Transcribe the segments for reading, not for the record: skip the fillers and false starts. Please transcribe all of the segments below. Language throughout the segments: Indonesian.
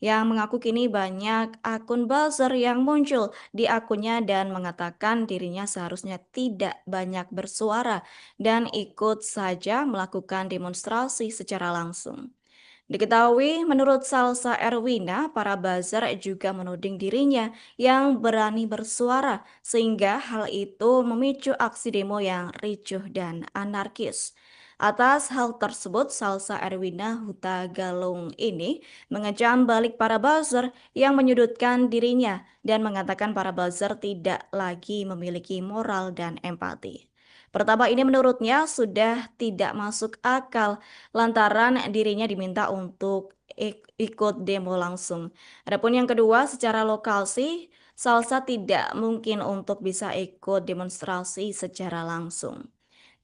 yang mengaku kini banyak akun buzzer yang muncul di akunnya dan mengatakan dirinya seharusnya tidak banyak bersuara dan ikut saja melakukan demonstrasi secara langsung. Diketahui menurut Salsa Erwina, para buzzer juga menuding dirinya yang berani bersuara sehingga hal itu memicu aksi demo yang ricuh dan anarkis. Atas hal tersebut, Salsa Erwina Huta Galung ini mengecam balik para buzzer yang menyudutkan dirinya dan mengatakan para buzzer tidak lagi memiliki moral dan empati. Pertama ini menurutnya sudah tidak masuk akal lantaran dirinya diminta untuk ikut demo langsung. Adapun yang kedua, secara lokal sih Salsa tidak mungkin untuk bisa ikut demonstrasi secara langsung.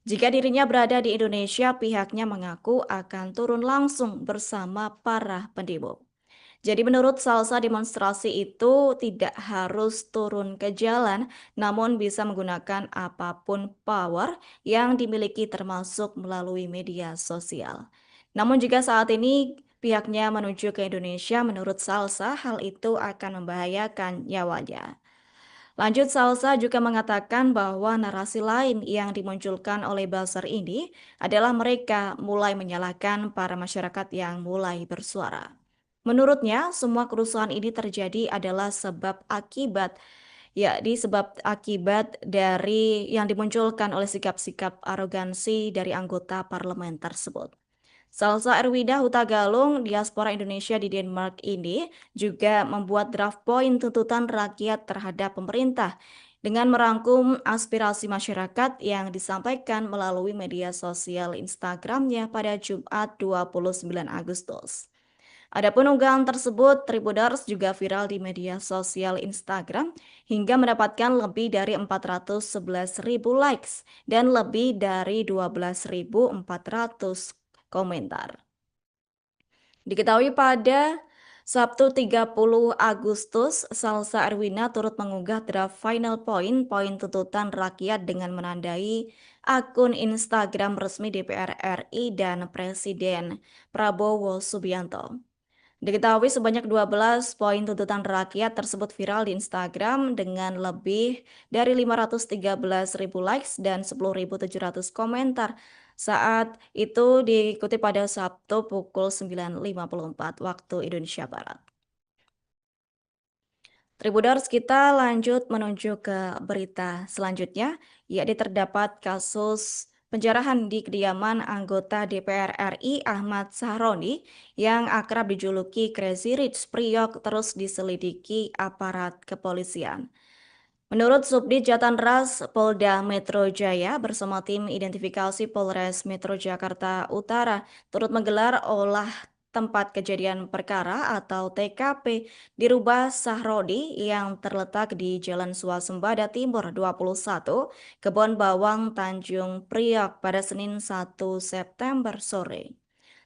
Jika dirinya berada di Indonesia, pihaknya mengaku akan turun langsung bersama para pendemo. Jadi menurut Salsa demonstrasi itu tidak harus turun ke jalan, namun bisa menggunakan apapun power yang dimiliki termasuk melalui media sosial. Namun jika saat ini pihaknya menuju ke Indonesia, menurut Salsa hal itu akan membahayakan nyawanya. Lanjut, Salsa juga mengatakan bahwa narasi lain yang dimunculkan oleh buzzer ini adalah mereka mulai menyalahkan para masyarakat yang mulai bersuara. Menurutnya, semua kerusuhan ini terjadi adalah sebab akibat, yakni sebab akibat dari yang dimunculkan oleh sikap-sikap arogansi dari anggota parlemen tersebut. Salsa Erwida Huta Galung, diaspora Indonesia di Denmark ini juga membuat draft poin tuntutan rakyat terhadap pemerintah dengan merangkum aspirasi masyarakat yang disampaikan melalui media sosial Instagramnya pada Jumat 29 Agustus. Adapun unggahan tersebut, Tribuners juga viral di media sosial Instagram hingga mendapatkan lebih dari 411.000 likes dan lebih dari 12.400 komentar. Diketahui pada Sabtu 30 Agustus, Salsa Erwina turut mengunggah draft final poin tuntutan rakyat dengan menandai akun Instagram resmi DPR RI dan Presiden Prabowo Subianto. Diketahui sebanyak 12 poin tuntutan rakyat tersebut viral di Instagram dengan lebih dari 513.000 likes dan 10.700 komentar. Saat itu diikuti pada Sabtu pukul 9.54 waktu Indonesia Barat. Tribuners, kita lanjut menuju ke berita selanjutnya, yakni terdapat kasus penjarahan di kediaman anggota DPR RI Ahmad Sahroni yang akrab dijuluki Crazy Rich Priok terus diselidiki aparat kepolisian. Menurut Subdit Jatanras Polda Metro Jaya bersama tim identifikasi Polres Metro Jakarta Utara turut menggelar olah tempat kejadian perkara atau TKP di Rumah Sahrodi yang terletak di Jalan Swasembada Timur 21, Kebon Bawang, Tanjung Priok pada Senin 1 September sore.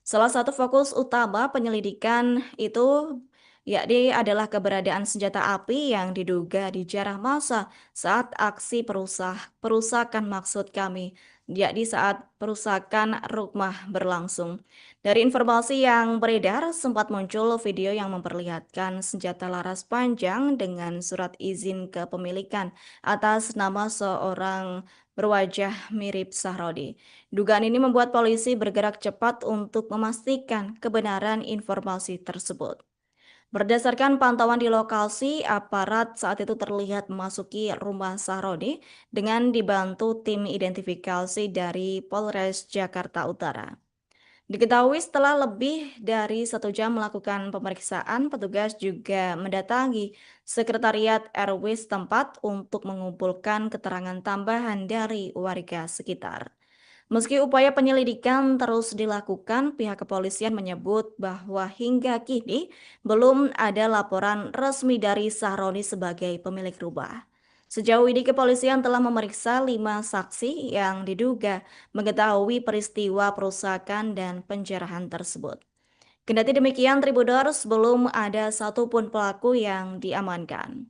Salah satu fokus utama penyelidikan itu yakni adalah keberadaan senjata api yang diduga dijarah massa saat aksi perusakan maksud kami, yakni saat perusakan rumah berlangsung. Dari informasi yang beredar, sempat muncul video yang memperlihatkan senjata laras panjang dengan surat izin kepemilikan atas nama seorang berwajah mirip Sahrodi. Dugaan ini membuat polisi bergerak cepat untuk memastikan kebenaran informasi tersebut. Berdasarkan pantauan di lokasi, aparat saat itu terlihat memasuki rumah Sahroni dengan dibantu tim identifikasi dari Polres Jakarta Utara. Diketahui setelah lebih dari 1 jam melakukan pemeriksaan, petugas juga mendatangi Sekretariat RW setempat untuk mengumpulkan keterangan tambahan dari warga sekitar. Meski upaya penyelidikan terus dilakukan, pihak kepolisian menyebut bahwa hingga kini belum ada laporan resmi dari Sahroni sebagai pemilik rumah. Sejauh ini kepolisian telah memeriksa 5 saksi yang diduga mengetahui peristiwa perusakan dan penjarahan tersebut. Kendati demikian, Tribuners belum ada satupun pelaku yang diamankan.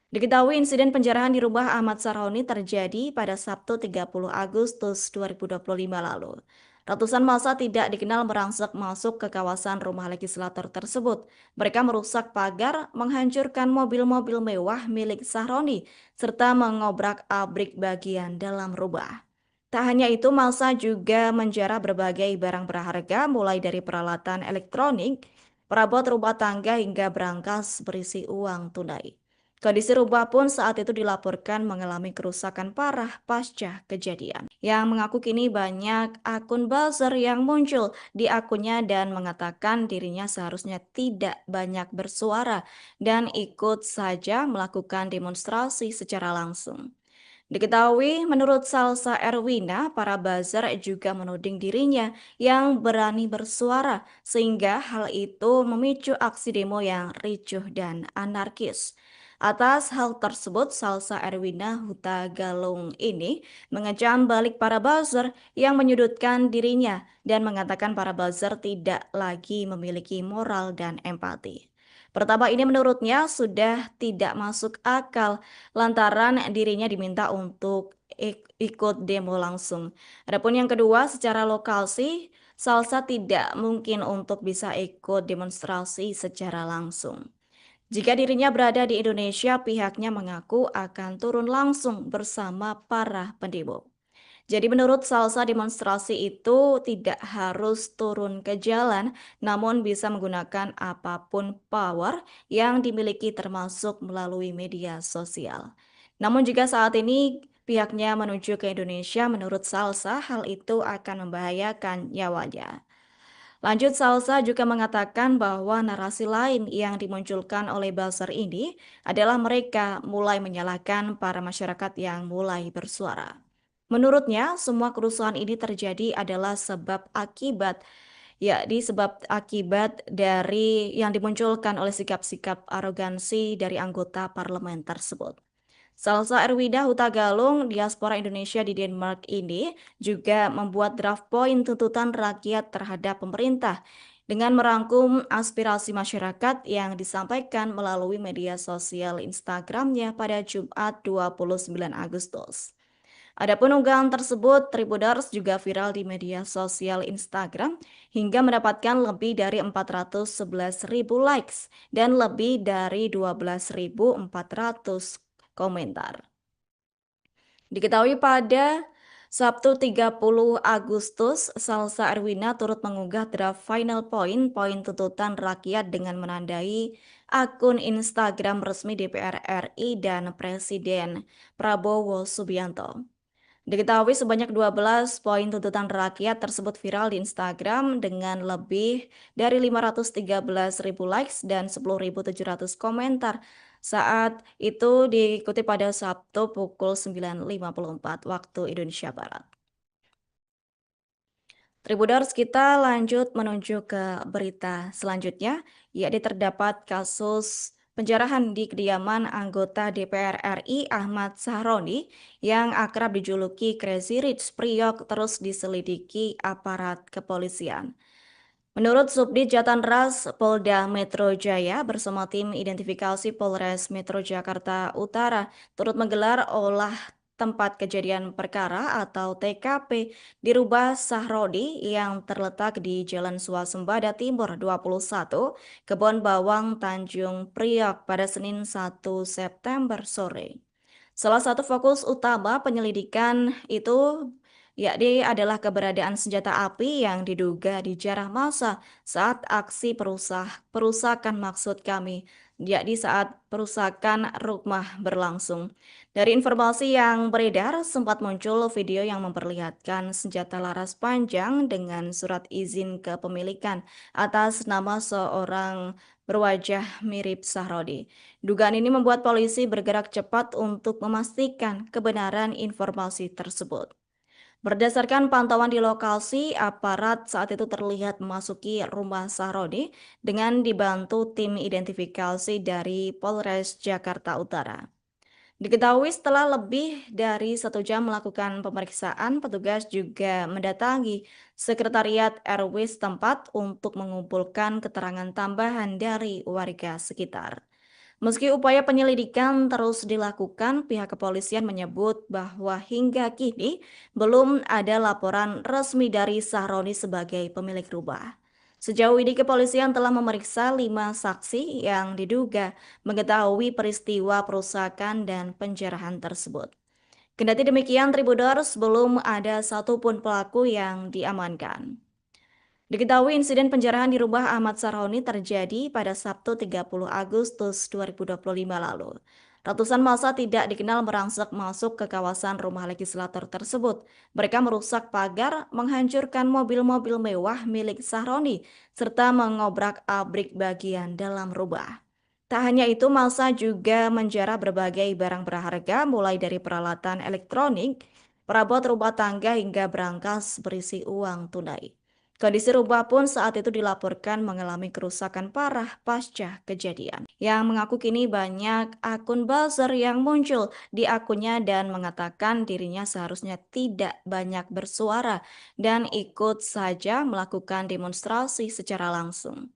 Diketahui insiden penjarahan di rumah Ahmad Sarhoni terjadi pada Sabtu 30 Agustus 2025 lalu. Ratusan massa tidak dikenal merangsek masuk ke kawasan rumah legislator tersebut. Mereka merusak pagar, menghancurkan mobil-mobil mewah milik Sahroni, serta mengobrak-abrik bagian dalam rumah. Tak hanya itu, massa juga menjarah berbagai barang berharga mulai dari peralatan elektronik, perabot rumah tangga hingga berangkas berisi uang tunai. Kondisi rumah pun saat itu dilaporkan mengalami kerusakan parah pasca kejadian. Yang mengaku kini banyak akun buzzer yang muncul di akunnya dan mengatakan dirinya seharusnya tidak banyak bersuara dan ikut saja melakukan demonstrasi secara langsung. Diketahui menurut Salsa Erwina, para buzzer juga menuding dirinya yang berani bersuara sehingga hal itu memicu aksi demo yang ricuh dan anarkis. Atas hal tersebut, Salsa Erwina Huta Galung ini mengecam balik para buzzer yang menyudutkan dirinya dan mengatakan para buzzer tidak lagi memiliki moral dan empati. Pertama ini menurutnya sudah tidak masuk akal lantaran dirinya diminta untuk ikut demo langsung. Adapun yang kedua, secara lokal sih Salsa tidak mungkin untuk bisa ikut demonstrasi secara langsung. Jika dirinya berada di Indonesia, pihaknya mengaku akan turun langsung bersama para pendemo. Jadi menurut Salsa demonstrasi itu tidak harus turun ke jalan, namun bisa menggunakan apapun power yang dimiliki termasuk melalui media sosial. Namun jika saat ini pihaknya menuju ke Indonesia, menurut Salsa hal itu akan membahayakan nyawanya. Lanjut, Salsa juga mengatakan bahwa narasi lain yang dimunculkan oleh buzzer ini adalah mereka mulai menyalahkan para masyarakat yang mulai bersuara. Menurutnya, semua kerusuhan ini terjadi adalah sebab akibat, yakni sebab akibat dari yang dimunculkan oleh sikap-sikap arogansi dari anggota parlemen tersebut. Salsa Erwida Huta Galung, diaspora Indonesia di Denmark ini juga membuat draft poin tuntutan rakyat terhadap pemerintah dengan merangkum aspirasi masyarakat yang disampaikan melalui media sosial Instagramnya pada Jumat 29 Agustus. Adapun unggahan tersebut, Tribuners juga viral di media sosial Instagram hingga mendapatkan lebih dari 411.000 likes dan lebih dari 12.400 komentar. Diketahui pada Sabtu 30 Agustus, Salsa Erwina turut mengunggah draft final poin tuntutan rakyat dengan menandai akun Instagram resmi DPR RI dan Presiden Prabowo Subianto. Diketahui sebanyak 12 poin tuntutan rakyat tersebut viral di Instagram dengan lebih dari 513.000 likes dan 10.700 komentar. Saat itu diikuti pada Sabtu pukul 9.54 waktu Indonesia Barat. Tribuners, kita lanjut menuju ke berita selanjutnya, yakni terdapat kasus penjarahan di kediaman anggota DPR RI Ahmad Sahroni yang akrab dijuluki Crazy Rich Priok terus diselidiki aparat kepolisian. Menurut Subdit Jatanras Polda Metro Jaya bersama tim identifikasi Polres Metro Jakarta Utara turut menggelar olah tempat kejadian perkara atau TKP di Rumah Sahrodi yang terletak di Jalan Swasembada Timur 21, Kebon Bawang, Tanjung Priok pada Senin 1 September sore. Salah satu fokus utama penyelidikan itu yakni adalah keberadaan senjata api yang diduga dijarah massa saat aksi perusakan maksud kami, yakni saat perusakan rumah berlangsung. Dari informasi yang beredar, sempat muncul video yang memperlihatkan senjata laras panjang dengan surat izin kepemilikan atas nama seorang berwajah mirip Sahrodi. Dugaan ini membuat polisi bergerak cepat untuk memastikan kebenaran informasi tersebut. Berdasarkan pantauan di lokasi, aparat saat itu terlihat memasuki rumah Sahroni dengan dibantu tim identifikasi dari Polres Jakarta Utara. Diketahui setelah lebih dari 1 jam melakukan pemeriksaan, petugas juga mendatangi Sekretariat RW setempat untuk mengumpulkan keterangan tambahan dari warga sekitar. Meski upaya penyelidikan terus dilakukan, pihak kepolisian menyebut bahwa hingga kini belum ada laporan resmi dari Sahroni sebagai pemilik rumah. Sejauh ini kepolisian telah memeriksa 5 saksi yang diduga mengetahui peristiwa perusakan dan penjarahan tersebut. Kendati demikian, Tribuners belum ada satupun pelaku yang diamankan. Diketahui insiden penjarahan di rumah Ahmad Sarhoni terjadi pada Sabtu 30 Agustus 2025 lalu. Ratusan massa tidak dikenal merangsek masuk ke kawasan rumah legislator tersebut. Mereka merusak pagar, menghancurkan mobil-mobil mewah milik Sahroni, serta mengobrak-abrik bagian dalam rumah. Tak hanya itu, massa juga menjara berbagai barang berharga mulai dari peralatan elektronik, perabot rumah tangga hingga berangkas berisi uang tunai. Kondisi rumah pun saat itu dilaporkan mengalami kerusakan parah pasca kejadian. Yang mengaku kini banyak akun buzzer yang muncul di akunnya dan mengatakan dirinya seharusnya tidak banyak bersuara dan ikut saja melakukan demonstrasi secara langsung.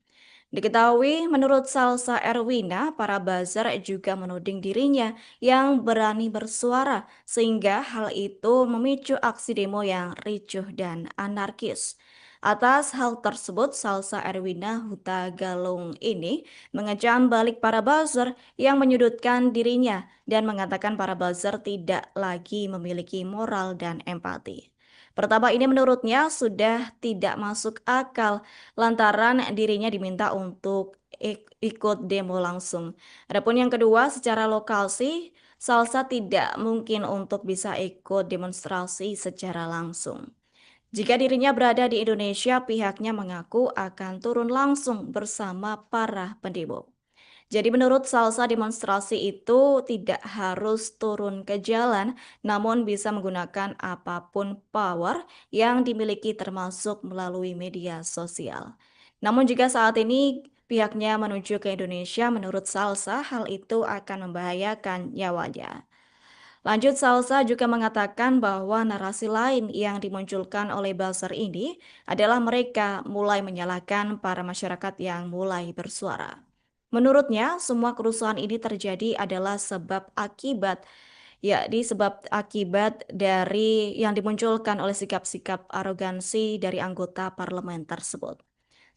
Diketahui menurut Salsa Erwina, para buzzer juga menuding dirinya yang berani bersuara sehingga hal itu memicu aksi demo yang ricuh dan anarkis. Atas hal tersebut, Salsa Erwina Huta Galung ini mengecam balik para buzzer yang menyudutkan dirinya dan mengatakan para buzzer tidak lagi memiliki moral dan empati. Pertama ini menurutnya sudah tidak masuk akal lantaran dirinya diminta untuk ikut demo langsung. Adapun yang kedua, secara lokal sih Salsa tidak mungkin untuk bisa ikut demonstrasi secara langsung. Jika dirinya berada di Indonesia, pihaknya mengaku akan turun langsung bersama para pendemo. Jadi menurut Salsa demonstrasi itu tidak harus turun ke jalan, namun bisa menggunakan apapun power yang dimiliki termasuk melalui media sosial. Namun jika saat ini pihaknya menuju ke Indonesia, menurut Salsa hal itu akan membahayakan nyawanya. Lanjut, Salsa juga mengatakan bahwa narasi lain yang dimunculkan oleh buzzer ini adalah mereka mulai menyalahkan para masyarakat yang mulai bersuara. Menurutnya, semua kerusuhan ini terjadi adalah sebab akibat, yakni sebab akibat dari yang dimunculkan oleh sikap-sikap arogansi dari anggota parlemen tersebut.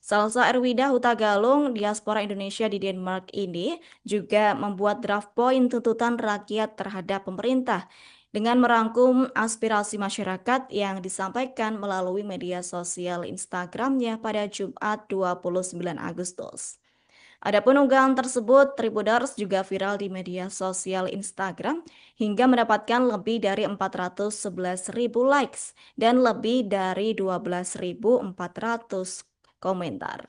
Salsa Erwida Huta Galung, diaspora Indonesia di Denmark ini juga membuat draft poin tuntutan rakyat terhadap pemerintah dengan merangkum aspirasi masyarakat yang disampaikan melalui media sosial Instagramnya pada Jumat 29 Agustus. Adapun unggahan tersebut, Tribuners juga viral di media sosial Instagram hingga mendapatkan lebih dari 411.000 likes dan lebih dari 12.400 komentar.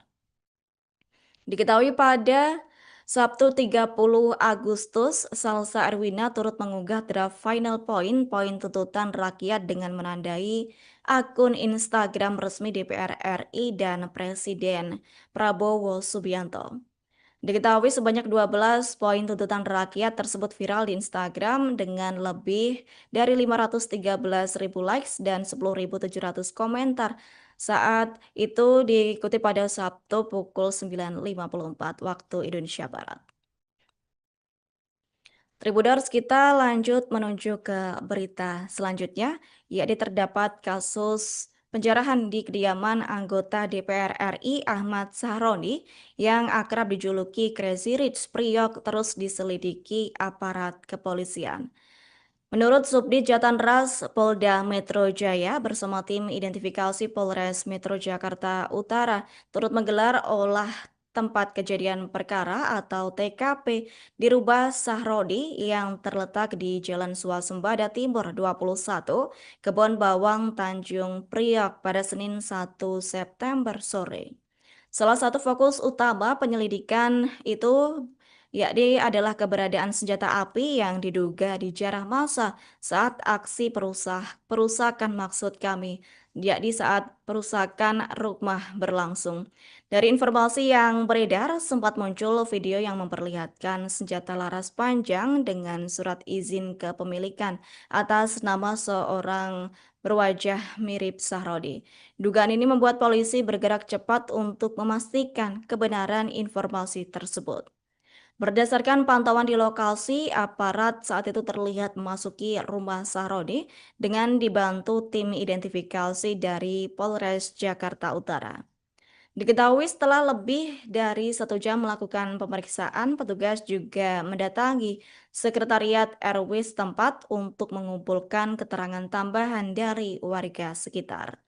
Diketahui pada Sabtu 30 Agustus, Salsa Erwina turut mengunggah draft final poin tuntutan rakyat dengan menandai akun Instagram resmi DPR RI dan Presiden Prabowo Subianto. Diketahui sebanyak 12 poin tuntutan rakyat tersebut viral di Instagram dengan lebih dari 513.000 likes dan 10.700 komentar. Saat itu diikuti pada Sabtu pukul 9.54 waktu Indonesia Barat. Tribuners, kita lanjut menuju ke berita selanjutnya, yakni terdapat kasus penjarahan di kediaman anggota DPR RI Ahmad Sahroni yang akrab dijuluki Crazy Rich Priok terus diselidiki aparat kepolisian. Menurut Subdit Jatanras Polda Metro Jaya bersama tim identifikasi Polres Metro Jakarta Utara turut menggelar olah tempat kejadian perkara atau TKP di rumah Sahrodi yang terletak di Jalan Swasembada Timur 21, Kebon Bawang, Tanjung Priok pada Senin 1 September sore. Salah satu fokus utama penyelidikan itu yakni adalah keberadaan senjata api yang diduga dijarah massa saat aksi perusakan maksud kami, yakni saat perusakan rumah berlangsung. Dari informasi yang beredar, sempat muncul video yang memperlihatkan senjata laras panjang dengan surat izin kepemilikan atas nama seorang berwajah mirip Sahrodi. Dugaan ini membuat polisi bergerak cepat untuk memastikan kebenaran informasi tersebut. Berdasarkan pantauan di lokasi, aparat saat itu terlihat memasuki rumah Sahroni dengan dibantu tim identifikasi dari Polres Jakarta Utara. Diketahui setelah lebih dari 1 jam melakukan pemeriksaan, petugas juga mendatangi Sekretariat RW setempat untuk mengumpulkan keterangan tambahan dari warga sekitar.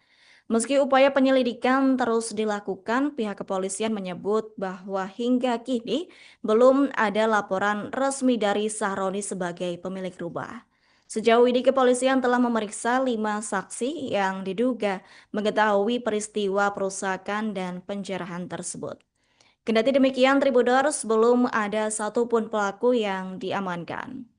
Meski upaya penyelidikan terus dilakukan, pihak kepolisian menyebut bahwa hingga kini belum ada laporan resmi dari Sahroni sebagai pemilik rumah. Sejauh ini kepolisian telah memeriksa 5 saksi yang diduga mengetahui peristiwa perusakan dan penjarahan tersebut. Kendati demikian, Tribuners belum ada satupun pelaku yang diamankan.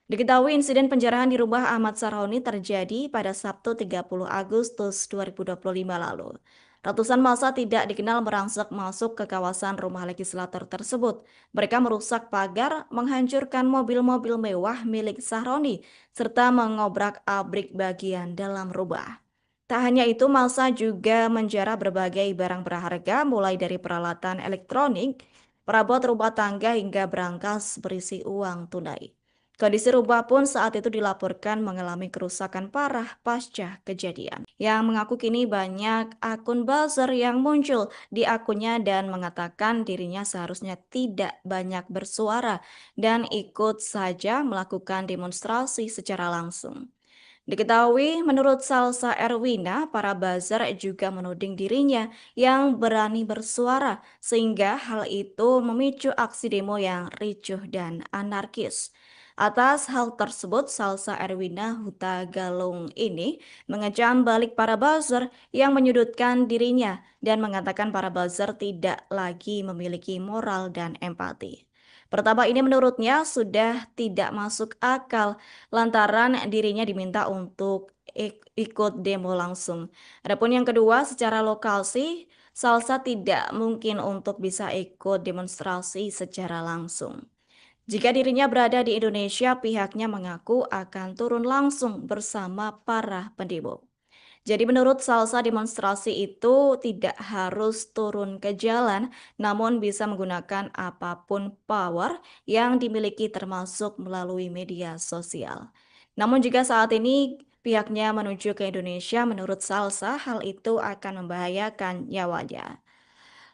Diketahui insiden penjarahan di rumah Ahmad Sarhoni terjadi pada Sabtu 30 Agustus 2025 lalu. Ratusan massa tidak dikenal merangsek masuk ke kawasan rumah legislator tersebut. Mereka merusak pagar, menghancurkan mobil-mobil mewah milik Sahroni, serta mengobrak-abrik bagian dalam rumah. Tak hanya itu, massa juga menjara berbagai barang berharga mulai dari peralatan elektronik, perabot rumah tangga hingga berangkas berisi uang tunai. Kondisi rumah pun saat itu dilaporkan mengalami kerusakan parah pasca kejadian. Yang mengaku kini banyak akun buzzer yang muncul di akunnya dan mengatakan dirinya seharusnya tidak banyak bersuara dan ikut saja melakukan demonstrasi secara langsung. Diketahui menurut Salsa Erwina, para buzzer juga menuding dirinya yang berani bersuara sehingga hal itu memicu aksi demo yang ricuh dan anarkis. Atas hal tersebut, Salsa Erwina Huta Galung ini mengecam balik para buzzer yang menyudutkan dirinya dan mengatakan para buzzer tidak lagi memiliki moral dan empati. Pertama ini menurutnya sudah tidak masuk akal lantaran dirinya diminta untuk ikut demo langsung. Adapun yang kedua, secara lokal sih Salsa tidak mungkin untuk bisa ikut demonstrasi secara langsung. Jika dirinya berada di Indonesia, pihaknya mengaku akan turun langsung bersama para pendemo. Jadi menurut Salsa demonstrasi itu tidak harus turun ke jalan, namun bisa menggunakan apapun power yang dimiliki termasuk melalui media sosial. Namun jika saat ini pihaknya menuju ke Indonesia, menurut Salsa hal itu akan membahayakan nyawanya.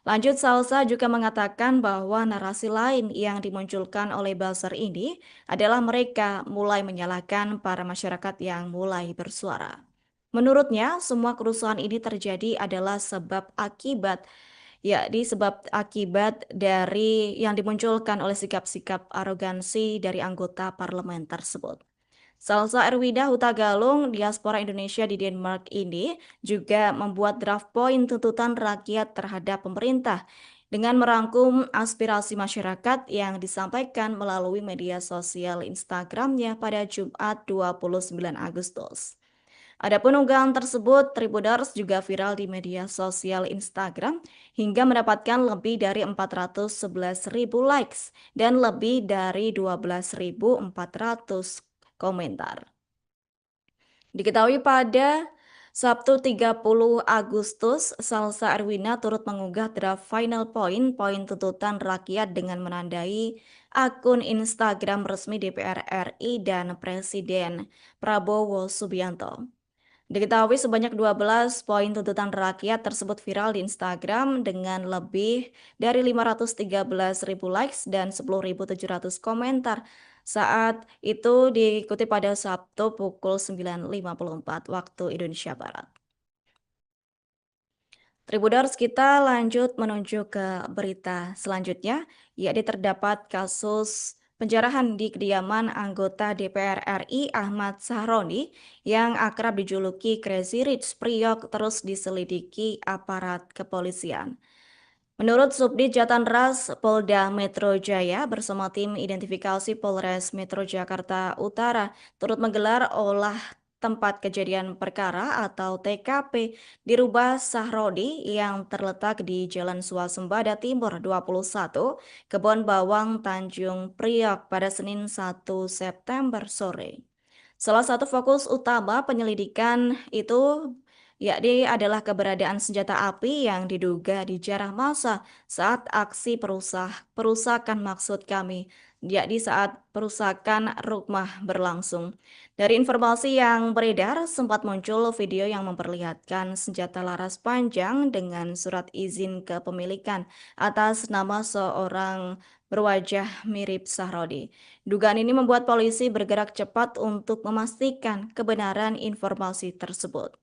Lanjut, Salsa juga mengatakan bahwa narasi lain yang dimunculkan oleh buzzer ini adalah mereka mulai menyalahkan para masyarakat yang mulai bersuara. Menurutnya, semua kerusuhan ini terjadi adalah sebab akibat, yakni sebab akibat dari yang dimunculkan oleh sikap-sikap arogansi dari anggota parlemen tersebut. Salsa Erwida Huta Galung, diaspora Indonesia di Denmark ini juga membuat draft poin tuntutan rakyat terhadap pemerintah dengan merangkum aspirasi masyarakat yang disampaikan melalui media sosial Instagramnya pada Jumat 29 Agustus. Adapun unggahan tersebut, Tribuners juga viral di media sosial Instagram hingga mendapatkan lebih dari 411.000 likes dan lebih dari 12.400 komentar. Diketahui pada Sabtu 30 Agustus, Salsa Erwina turut mengunggah draft final poin tuntutan rakyat dengan menandai akun Instagram resmi DPR RI dan Presiden Prabowo Subianto. Diketahui sebanyak 12 poin tuntutan rakyat tersebut viral di Instagram dengan lebih dari 513.000 likes dan 10.700 komentar. Saat itu diikuti pada Sabtu pukul 9.54 waktu Indonesia Barat. Tribuners, kita lanjut menuju ke berita selanjutnya, yakni terdapat kasus penjarahan di kediaman anggota DPR RI Ahmad Sahroni yang akrab dijuluki Crazy Rich Priok terus diselidiki aparat kepolisian. Menurut Subdit Jatanras Polda Metro Jaya bersama tim identifikasi Polres Metro Jakarta Utara turut menggelar olah tempat kejadian perkara atau TKP di rumah Sahrodi yang terletak di Jalan Swasembada Timur 21, Kebon Bawang, Tanjung Priok pada Senin 1 September sore. Salah satu fokus utama penyelidikan itu yakni adalah keberadaan senjata api yang diduga dijarah massa saat aksi perusakan maksud kami, yakni saat perusakan rumah berlangsung. Dari informasi yang beredar, sempat muncul video yang memperlihatkan senjata laras panjang dengan surat izin kepemilikan atas nama seorang berwajah mirip Sahrodi. Dugaan ini membuat polisi bergerak cepat untuk memastikan kebenaran informasi tersebut.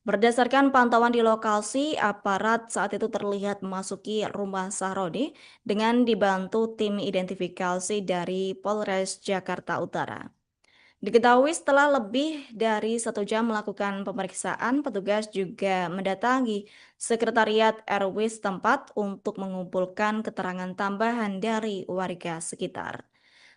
Berdasarkan pantauan di lokasi, aparat saat itu terlihat memasuki rumah Sahrodi dengan dibantu tim identifikasi dari Polres Jakarta Utara. Diketahui setelah lebih dari 1 jam melakukan pemeriksaan, petugas juga mendatangi sekretariat RW setempat untuk mengumpulkan keterangan tambahan dari warga sekitar.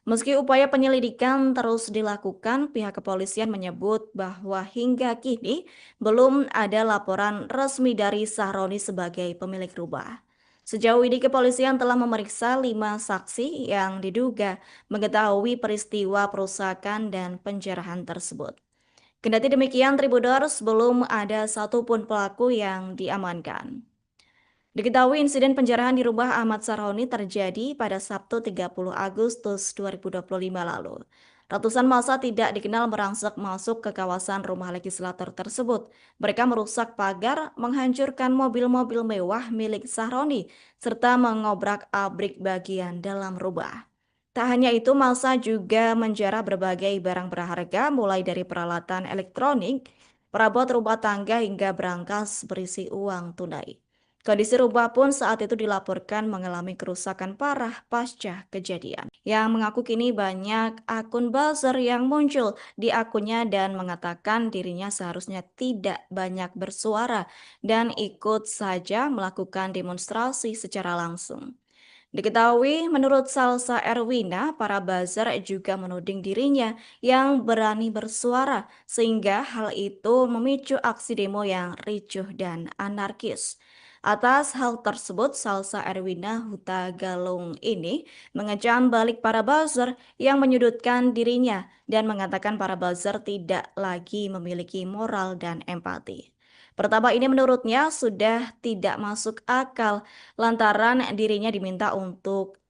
Meski upaya penyelidikan terus dilakukan, pihak kepolisian menyebut bahwa hingga kini belum ada laporan resmi dari Sahroni sebagai pemilik rumah. Sejauh ini kepolisian telah memeriksa 5 saksi yang diduga mengetahui peristiwa perusakan dan penjarahan tersebut. Kendati demikian, Tribuners belum ada satupun pelaku yang diamankan. Diketahui insiden penjarahan di rumah Ahmad Sarhoni terjadi pada Sabtu 30 Agustus 2025 lalu. Ratusan massa tidak dikenal merangsek masuk ke kawasan rumah legislator tersebut. Mereka merusak pagar, menghancurkan mobil-mobil mewah milik Sahroni, serta mengobrak-abrik bagian dalam rumah. Tak hanya itu, massa juga menjarah berbagai barang berharga mulai dari peralatan elektronik, perabot rumah tangga hingga berangkas berisi uang tunai. Kondisi rumah pun saat itu dilaporkan mengalami kerusakan parah pasca kejadian. Yang mengaku kini banyak akun buzzer yang muncul di akunnya dan mengatakan dirinya seharusnya tidak banyak bersuara dan ikut saja melakukan demonstrasi secara langsung. Diketahui menurut Salsa Erwina, para buzzer juga menuding dirinya yang berani bersuara sehingga hal itu memicu aksi demo yang ricuh dan anarkis. Atas hal tersebut, Salsa Erwina Huta Galung ini mengecam balik para buzzer yang menyudutkan dirinya dan mengatakan para buzzer tidak lagi memiliki moral dan empati. Pertama ini menurutnya sudah tidak masuk akal lantaran dirinya diminta untuk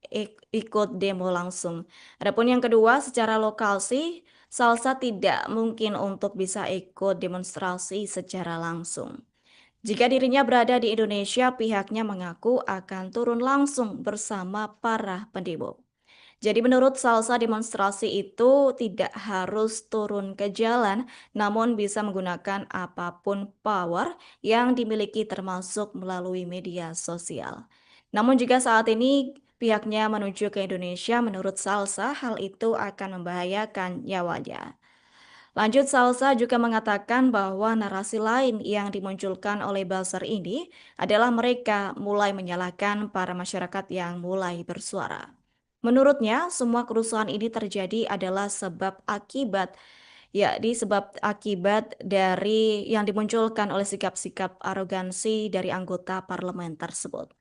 ikut demo langsung. Adapun yang kedua, secara lokasi, Salsa tidak mungkin untuk bisa ikut demonstrasi secara langsung. Jika dirinya berada di Indonesia, pihaknya mengaku akan turun langsung bersama para pendemo. Jadi menurut Salsa demonstrasi itu tidak harus turun ke jalan, namun bisa menggunakan apapun power yang dimiliki termasuk melalui media sosial. Namun jika saat ini pihaknya menuju ke Indonesia, menurut Salsa hal itu akan membahayakan nyawanya. Lanjut, Salsa juga mengatakan bahwa narasi lain yang dimunculkan oleh buzzer ini adalah mereka mulai menyalahkan para masyarakat yang mulai bersuara. Menurutnya, semua kerusuhan ini terjadi adalah sebab akibat, yakni sebab akibat dari yang dimunculkan oleh sikap-sikap arogansi dari anggota parlemen tersebut.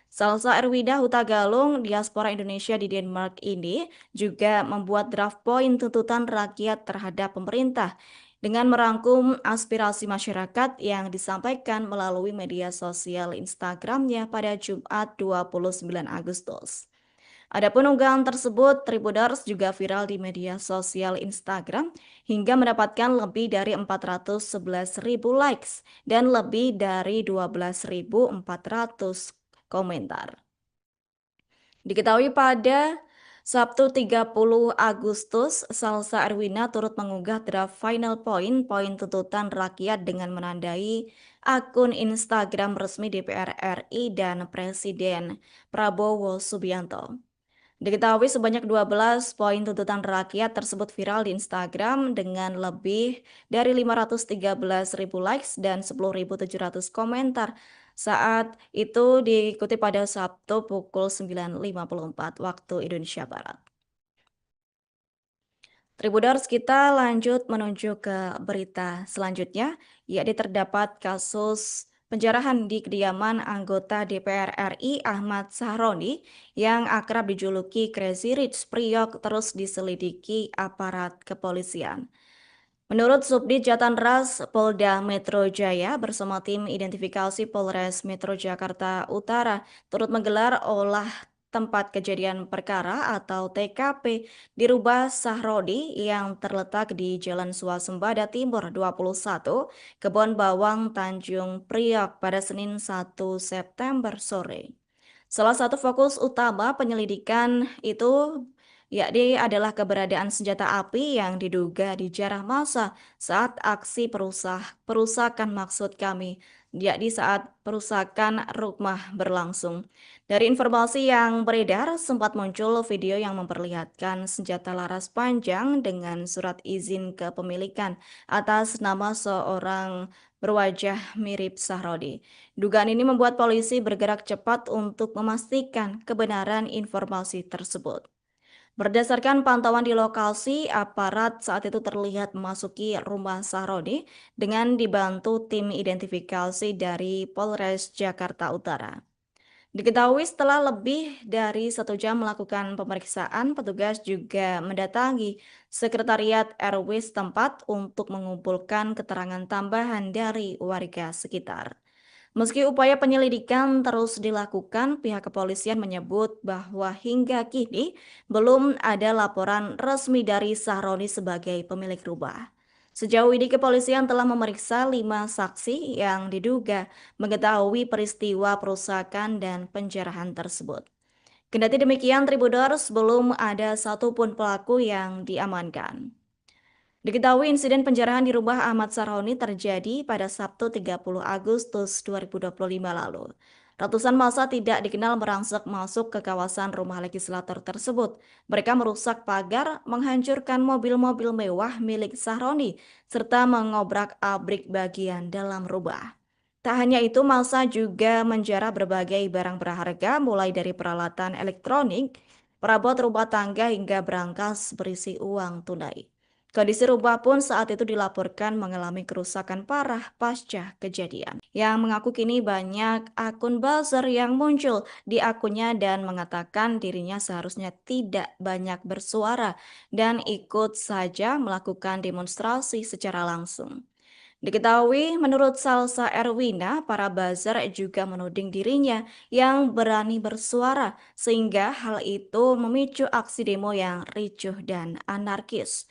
Salsa Erwida Huta Galung, diaspora Indonesia di Denmark ini juga membuat draft poin tuntutan rakyat terhadap pemerintah dengan merangkum aspirasi masyarakat yang disampaikan melalui media sosial Instagramnya pada Jumat 29 Agustus. Adapun unggahan tersebut, Tribuners juga viral di media sosial Instagram hingga mendapatkan lebih dari 411.000 likes dan lebih dari 12.400 komentar. Diketahui pada Sabtu 30 Agustus, Salsa Erwina turut mengunggah draft final poin tuntutan rakyat dengan menandai akun Instagram resmi DPR RI dan Presiden Prabowo Subianto. Diketahui sebanyak 12 poin tuntutan rakyat tersebut viral di Instagram dengan lebih dari 513.000 likes dan 10.700 komentar. Saat itu diikuti pada Sabtu pukul 9.54 waktu Indonesia Barat. Tribuners, kita lanjut menuju ke berita selanjutnya, yakni terdapat kasus penjarahan di kediaman anggota DPR RI Ahmad Sahroni yang akrab dijuluki Crazy Rich Priok terus diselidiki aparat kepolisian. Menurut Subdit Jatanras Polda Metro Jaya bersama tim identifikasi Polres Metro Jakarta Utara turut menggelar olah tempat kejadian perkara atau TKP di Rubah Sahrodi yang terletak di Jalan Swasembada Timur 21, Kebon Bawang, Tanjung Priok pada Senin 1 September sore. Salah satu fokus utama penyelidikan itu yakni adalah keberadaan senjata api yang diduga dijarah massa saat aksi perusakan maksud kami, yakni saat perusakan rumah berlangsung. Dari informasi yang beredar, sempat muncul video yang memperlihatkan senjata laras panjang dengan surat izin kepemilikan atas nama seorang berwajah mirip Sahrodi. Dugaan ini membuat polisi bergerak cepat untuk memastikan kebenaran informasi tersebut. Berdasarkan pantauan di lokasi, aparat saat itu terlihat memasuki rumah Sahrodi dengan dibantu tim identifikasi dari Polres Jakarta Utara. Diketahui setelah lebih dari 1 jam melakukan pemeriksaan, petugas juga mendatangi Sekretariat RW setempat untuk mengumpulkan keterangan tambahan dari warga sekitar. Meski upaya penyelidikan terus dilakukan, pihak kepolisian menyebut bahwa hingga kini belum ada laporan resmi dari Sahroni sebagai pemilik rumah. Sejauh ini kepolisian telah memeriksa 5 saksi yang diduga mengetahui peristiwa perusakan dan penjarahan tersebut. Kendati demikian, Tribuners belum ada satupun pelaku yang diamankan. Diketahui insiden penjarahan di rumah Ahmad Sarhoni terjadi pada Sabtu 30 Agustus 2025 lalu. Ratusan massa tidak dikenal merangsek masuk ke kawasan rumah legislator tersebut. Mereka merusak pagar, menghancurkan mobil-mobil mewah milik Sahroni, serta mengobrak-abrik bagian dalam rumah. Tak hanya itu, massa juga menjarah berbagai barang berharga mulai dari peralatan elektronik, perabot rumah tangga hingga berangkas berisi uang tunai. Kondisi rumah pun saat itu dilaporkan mengalami kerusakan parah pasca kejadian. Yang mengaku kini banyak akun buzzer yang muncul di akunnya dan mengatakan dirinya seharusnya tidak banyak bersuara dan ikut saja melakukan demonstrasi secara langsung. Diketahui menurut Salsa Erwina, para buzzer juga menuding dirinya yang berani bersuara sehingga hal itu memicu aksi demo yang ricuh dan anarkis.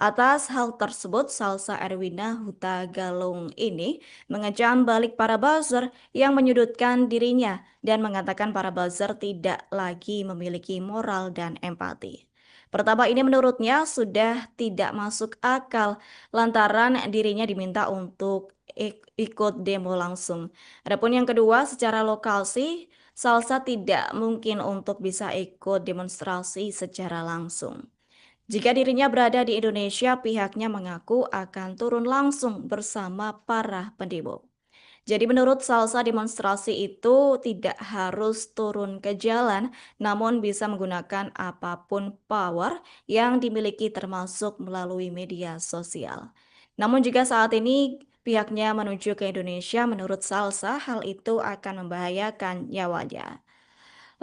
Atas hal tersebut, Salsa Erwina Huta Galung ini mengecam balik para buzzer yang menyudutkan dirinya dan mengatakan para buzzer tidak lagi memiliki moral dan empati. Pertama ini menurutnya sudah tidak masuk akal lantaran dirinya diminta untuk ikut demo langsung. Adapun yang kedua, secara lokasi, Salsa tidak mungkin untuk bisa ikut demonstrasi secara langsung. Jika dirinya berada di Indonesia, pihaknya mengaku akan turun langsung bersama para pendemo. Jadi menurut Salsa demonstrasi itu tidak harus turun ke jalan, namun bisa menggunakan apapun power yang dimiliki termasuk melalui media sosial. Namun jika saat ini pihaknya menuju ke Indonesia, menurut Salsa hal itu akan membahayakan nyawanya.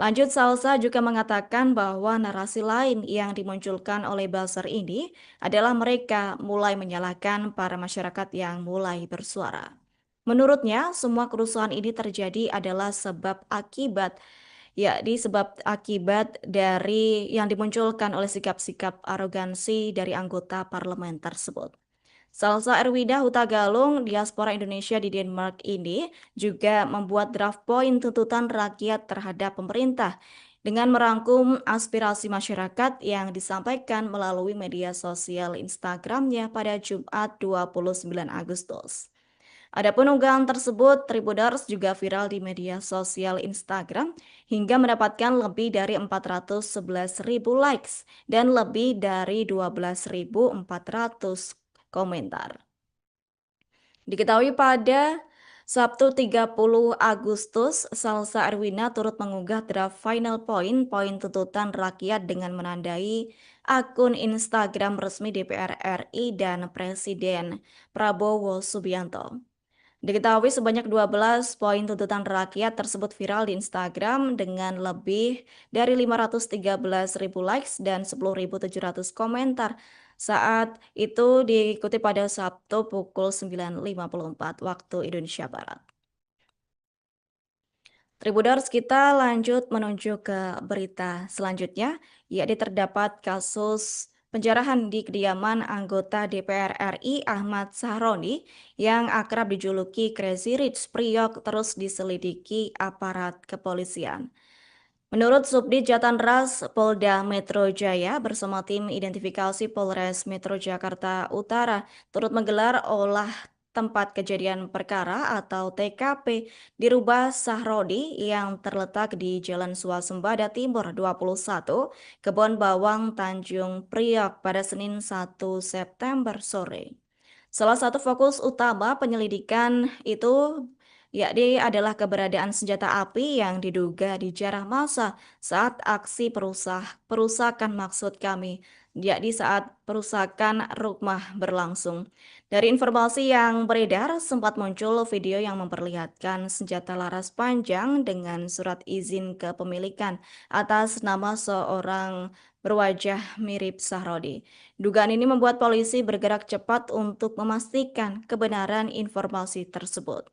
Lanjut, Salsa juga mengatakan bahwa narasi lain yang dimunculkan oleh buzzer ini adalah mereka mulai menyalahkan para masyarakat yang mulai bersuara. Menurutnya, semua kerusuhan ini terjadi adalah sebab akibat, yakni sebab akibat dari yang dimunculkan oleh sikap-sikap arogansi dari anggota parlemen tersebut. Salsa Erwida Huta Galung, diaspora Indonesia di Denmark ini juga membuat draft poin tuntutan rakyat terhadap pemerintah dengan merangkum aspirasi masyarakat yang disampaikan melalui media sosial Instagramnya pada Jumat 29 Agustus. Adapun unggahan tersebut, Tribuners juga viral di media sosial Instagram hingga mendapatkan lebih dari 411.000 likes dan lebih dari 12.400 komentar. Diketahui pada Sabtu 30 Agustus, Salsa Erwina turut mengunggah draft final poin tuntutan rakyat dengan menandai akun Instagram resmi DPR RI dan Presiden Prabowo Subianto. Diketahui sebanyak 12 poin tuntutan rakyat tersebut viral di Instagram dengan lebih dari 513.000 likes dan 10.700 komentar. Saat itu diikuti pada Sabtu pukul 9.54 waktu Indonesia Barat. Tribuners, kita lanjut menuju ke berita selanjutnya, yakni terdapat kasus penjarahan di kediaman anggota DPR RI Ahmad Sahroni yang akrab dijuluki Crazy Rich Priok terus diselidiki aparat kepolisian. Menurut Subdit Jatanras Polda Metro Jaya bersama tim identifikasi Polres Metro Jakarta Utara turut menggelar olah tempat kejadian perkara atau TKP di Rumah Sahroni yang terletak di Jalan Swasembada Timur 21, Kebon Bawang, Tanjung Priok pada Senin 1 September sore. Salah satu fokus utama penyelidikan itu yakni adalah keberadaan senjata api yang diduga dijarah massa saat aksi perusakan maksud kami, yakni saat perusakan rumah berlangsung. Dari informasi yang beredar, sempat muncul video yang memperlihatkan senjata laras panjang dengan surat izin kepemilikan atas nama seorang berwajah mirip Sahrodi. Dugaan ini membuat polisi bergerak cepat untuk memastikan kebenaran informasi tersebut.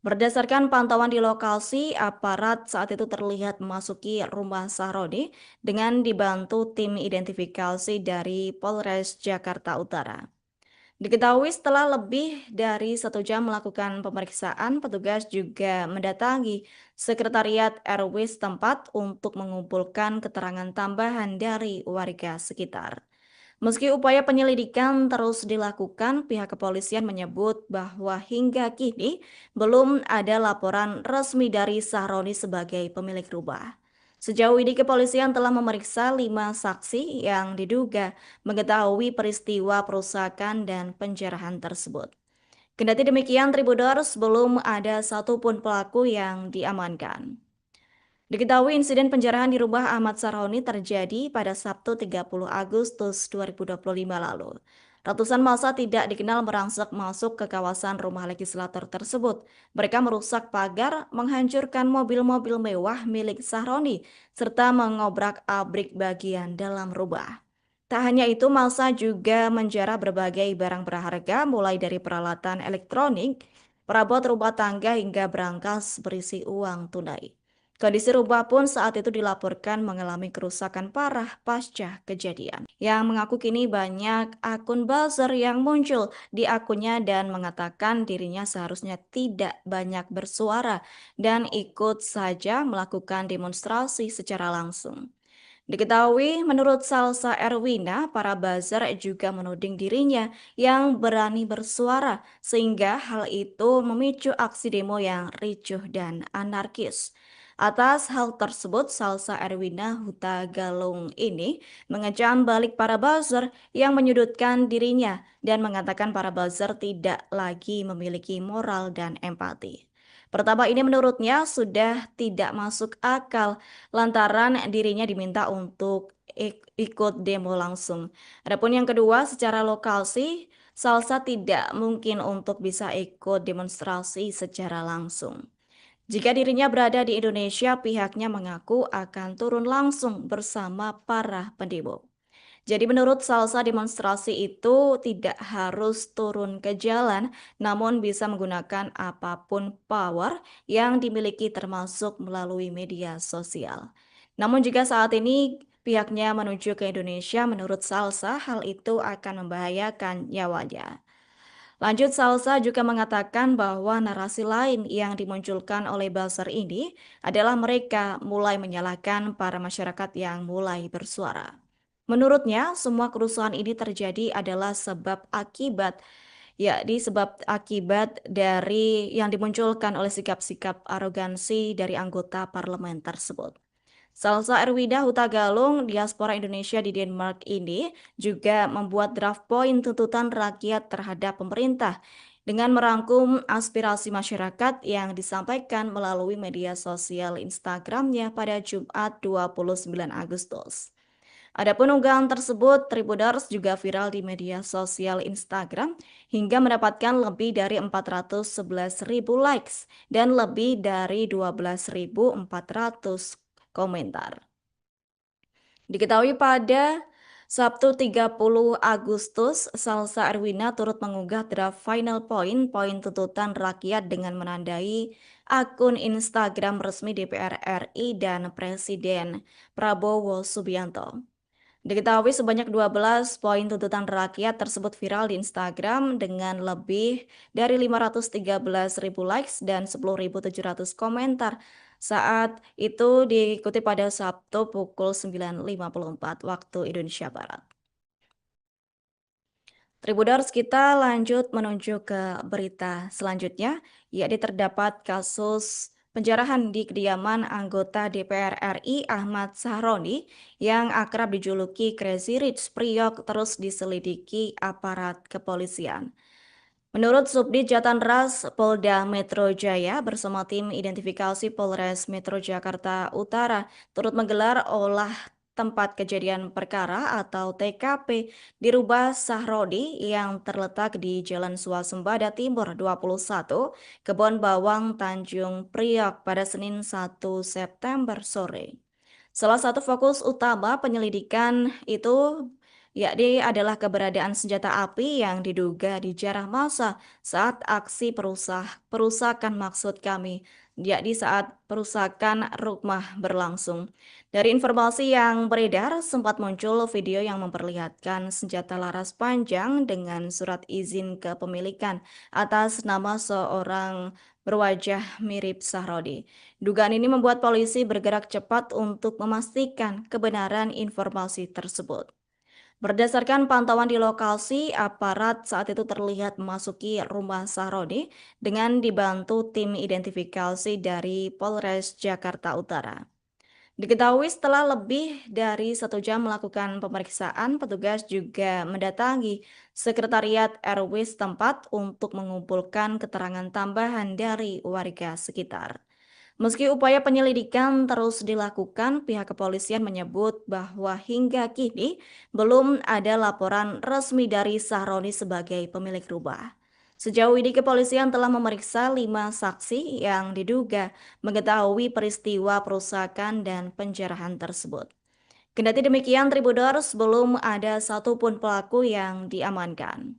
Berdasarkan pantauan di lokasi, aparat saat itu terlihat memasuki rumah Sahroni dengan dibantu tim identifikasi dari Polres Jakarta Utara. Diketahui setelah lebih dari 1 jam melakukan pemeriksaan, petugas juga mendatangi Sekretariat RW setempat untuk mengumpulkan keterangan tambahan dari warga sekitar. Meski upaya penyelidikan terus dilakukan, pihak kepolisian menyebut bahwa hingga kini belum ada laporan resmi dari Sahroni sebagai pemilik rumah. Sejauh ini kepolisian telah memeriksa 5 saksi yang diduga mengetahui peristiwa perusakan dan penjarahan tersebut. Kendati demikian, Tribuners belum ada satupun pelaku yang diamankan. Diketahui insiden penjarahan di rumah Ahmad Sarhoni terjadi pada Sabtu 30 Agustus 2025 lalu. Ratusan massa tidak dikenal merangsek masuk ke kawasan rumah legislator tersebut. Mereka merusak pagar, menghancurkan mobil-mobil mewah milik Sahroni, serta mengobrak-abrik bagian dalam rumah. Tak hanya itu, massa juga menjarah berbagai barang berharga mulai dari peralatan elektronik, perabot rumah tangga hingga berangkas berisi uang tunai. Kondisi rumah pun saat itu dilaporkan mengalami kerusakan parah pasca kejadian. Yang mengaku kini banyak akun buzzer yang muncul di akunnya dan mengatakan dirinya seharusnya tidak banyak bersuara dan ikut saja melakukan demonstrasi secara langsung. Diketahui menurut Salsa Erwina, para buzzer juga menuding dirinya yang berani bersuara sehingga hal itu memicu aksi demo yang ricuh dan anarkis. Atas hal tersebut, Salsa Erwina Huta Galung ini mengecam balik para buzzer yang menyudutkan dirinya dan mengatakan para buzzer tidak lagi memiliki moral dan empati. Pertama ini menurutnya sudah tidak masuk akal lantaran dirinya diminta untuk ikut demo langsung. Adapun yang kedua, secara lokasi, Salsa tidak mungkin untuk bisa ikut demonstrasi secara langsung. Jika dirinya berada di Indonesia, pihaknya mengaku akan turun langsung bersama para pendemo. Jadi menurut Salsa demonstrasi itu tidak harus turun ke jalan, namun bisa menggunakan apapun power yang dimiliki termasuk melalui media sosial. Namun jika saat ini pihaknya menuju ke Indonesia, menurut Salsa hal itu akan membahayakan nyawanya. Lanjut, Salsa juga mengatakan bahwa narasi lain yang dimunculkan oleh buzzer ini adalah mereka mulai menyalahkan para masyarakat yang mulai bersuara. Menurutnya, semua kerusuhan ini terjadi adalah sebab akibat, yakni sebab akibat dari yang dimunculkan oleh sikap-sikap arogansi dari anggota parlemen tersebut. Salsa Erwida Huta Galung, diaspora Indonesia di Denmark ini juga membuat draft poin tuntutan rakyat terhadap pemerintah dengan merangkum aspirasi masyarakat yang disampaikan melalui media sosial Instagramnya pada Jumat 29 Agustus. Adapun unggahan tersebut, Tribuners juga viral di media sosial Instagram hingga mendapatkan lebih dari 411.000 likes dan lebih dari 12.400 komentar. Diketahui pada Sabtu 30 Agustus, Salsa Erwina turut mengunggah draft final poin tuntutan rakyat dengan menandai akun Instagram resmi DPR RI dan Presiden Prabowo Subianto. Diketahui sebanyak 12 poin tuntutan rakyat tersebut viral di Instagram dengan lebih dari 513.000 likes dan 10.700 komentar. Saat itu diikuti pada Sabtu pukul 9.54 waktu Indonesia Barat. Tribuners, kita lanjut menuju ke berita selanjutnya, yakni terdapat kasus penjarahan di kediaman anggota DPR RI Ahmad Sahroni yang akrab dijuluki Crazy Rich Priok terus diselidiki aparat kepolisian. Menurut Subdit Jatanras Polda Metro Jaya bersama tim identifikasi Polres Metro Jakarta Utara turut menggelar olah tempat kejadian perkara atau TKP di Rumah Sahrodi yang terletak di Jalan Swasembada Timur 21, Kebon Bawang, Tanjung Priok pada Senin 1 September sore. Salah satu fokus utama penyelidikan itu yakni adalah keberadaan senjata api yang diduga dijarah massa saat aksi perusakan maksud kami, yakni saat perusakan rumah berlangsung. Dari informasi yang beredar, sempat muncul video yang memperlihatkan senjata laras panjang dengan surat izin kepemilikan atas nama seorang berwajah mirip Sahrodi. Dugaan ini membuat polisi bergerak cepat untuk memastikan kebenaran informasi tersebut. Berdasarkan pantauan di lokasi, aparat saat itu terlihat memasuki rumah Sahroni dengan dibantu tim identifikasi dari Polres Jakarta Utara. Diketahui setelah lebih dari 1 jam melakukan pemeriksaan, petugas juga mendatangi Sekretariat RW setempat untuk mengumpulkan keterangan tambahan dari warga sekitar. Meski upaya penyelidikan terus dilakukan, pihak kepolisian menyebut bahwa hingga kini belum ada laporan resmi dari Sahroni sebagai pemilik rumah. Sejauh ini kepolisian telah memeriksa 5 saksi yang diduga mengetahui peristiwa perusakan dan penjarahan tersebut. Kendati demikian, Tribuners belum ada satupun pelaku yang diamankan.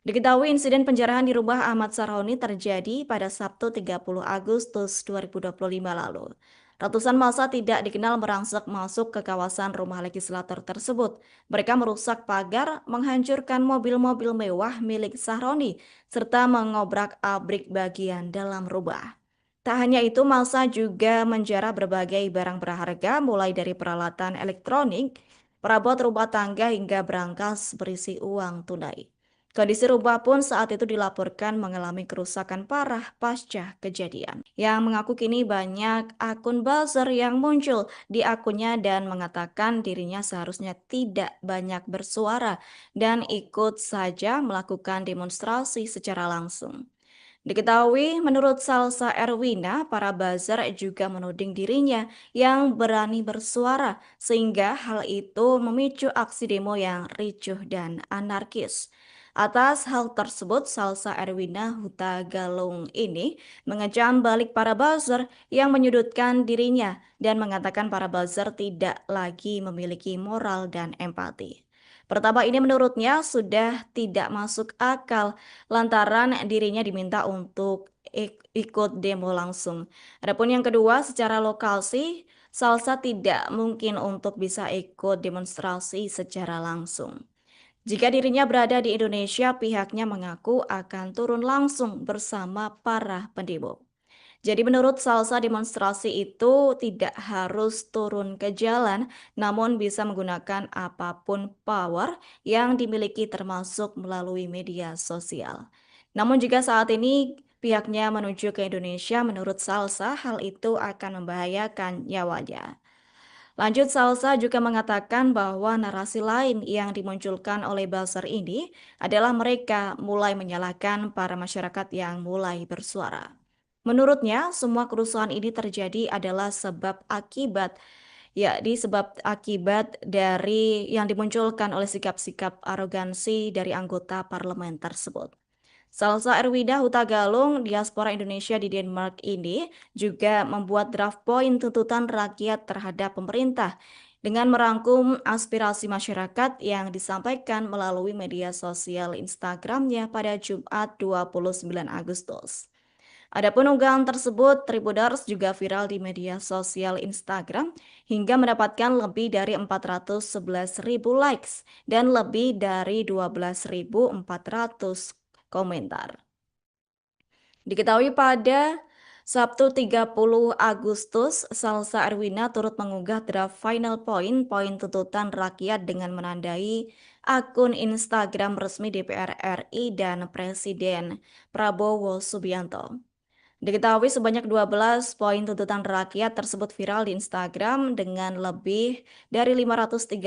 Diketahui insiden penjarahan di rumah Ahmad Sarhoni terjadi pada Sabtu 30 Agustus 2025 lalu. Ratusan massa tidak dikenal merangsek masuk ke kawasan rumah legislator tersebut. Mereka merusak pagar, menghancurkan mobil-mobil mewah milik Sahroni, serta mengobrak-abrik bagian dalam rumah. Tak hanya itu, massa juga menjarah berbagai barang berharga mulai dari peralatan elektronik, perabot rumah tangga hingga berangkas berisi uang tunai. Kondisi rumah pun saat itu dilaporkan mengalami kerusakan parah pasca kejadian. Yang mengaku kini banyak akun buzzer yang muncul di akunnya dan mengatakan dirinya seharusnya tidak banyak bersuara dan ikut saja melakukan demonstrasi secara langsung. Diketahui menurut Salsa Erwina, para buzzer juga menuding dirinya yang berani bersuara sehingga hal itu memicu aksi demo yang ricuh dan anarkis. Atas hal tersebut, Salsa Erwina Huta Galung ini mengecam balik para buzzer yang menyudutkan dirinya dan mengatakan para buzzer tidak lagi memiliki moral dan empati. Pertama ini menurutnya sudah tidak masuk akal lantaran dirinya diminta untuk ikut demo langsung. Adapun yang kedua, secara lokasi, Salsa tidak mungkin untuk bisa ikut demonstrasi secara langsung. Jika dirinya berada di Indonesia, pihaknya mengaku akan turun langsung bersama para pendemo. Jadi menurut Salsa demonstrasi itu tidak harus turun ke jalan, namun bisa menggunakan apapun power yang dimiliki termasuk melalui media sosial. Namun jika saat ini pihaknya menuju ke Indonesia, menurut Salsa hal itu akan membahayakan nyawanya. Lanjut, Salsa juga mengatakan bahwa narasi lain yang dimunculkan oleh buzzer ini adalah mereka mulai menyalahkan para masyarakat yang mulai bersuara. Menurutnya, semua kerusuhan ini terjadi adalah sebab akibat, yakni sebab akibat dari yang dimunculkan oleh sikap-sikap arogansi dari anggota parlemen tersebut. Salsa Erwida Huta Galung, diaspora Indonesia di Denmark ini juga membuat draft poin tuntutan rakyat terhadap pemerintah dengan merangkum aspirasi masyarakat yang disampaikan melalui media sosial Instagramnya pada Jumat 29 Agustus. Adapun unggahan tersebut, Tribuners juga viral di media sosial Instagram hingga mendapatkan lebih dari 411.000 likes dan lebih dari 12.400 komentar. Diketahui pada Sabtu 30 Agustus, Salsa Erwina turut mengunggah draft final poin tuntutan rakyat dengan menandai akun Instagram resmi DPR RI dan Presiden Prabowo Subianto. Diketahui sebanyak 12 poin tuntutan rakyat tersebut viral di Instagram dengan lebih dari 513.000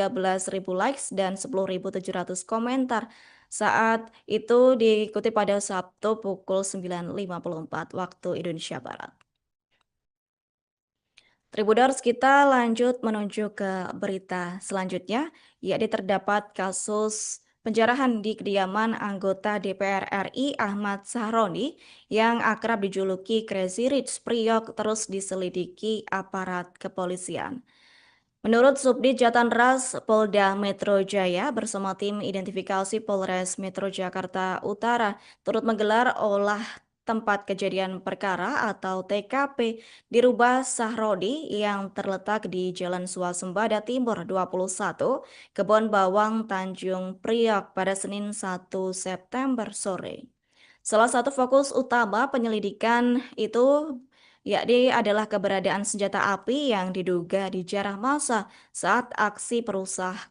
likes dan 10.700 komentar. Saat itu diikuti pada Sabtu pukul 9.54 waktu Indonesia Barat. Tribuners, kita lanjut menuju ke berita selanjutnya, yakni terdapat kasus penjarahan di kediaman anggota DPR RI Ahmad Sahroni yang akrab dijuluki Crazy Rich Priok terus diselidiki aparat kepolisian. Menurut Subdit Jatanras Polda Metro Jaya bersama tim identifikasi Polres Metro Jakarta Utara turut menggelar olah tempat kejadian perkara atau TKP di Rumah Sahrodi yang terletak di Jalan Swasembada Timur 21, Kebon Bawang, Tanjung Priok pada Senin 1 September sore. Salah satu fokus utama penyelidikan itu yakni adalah keberadaan senjata api yang diduga dijarah massa saat aksi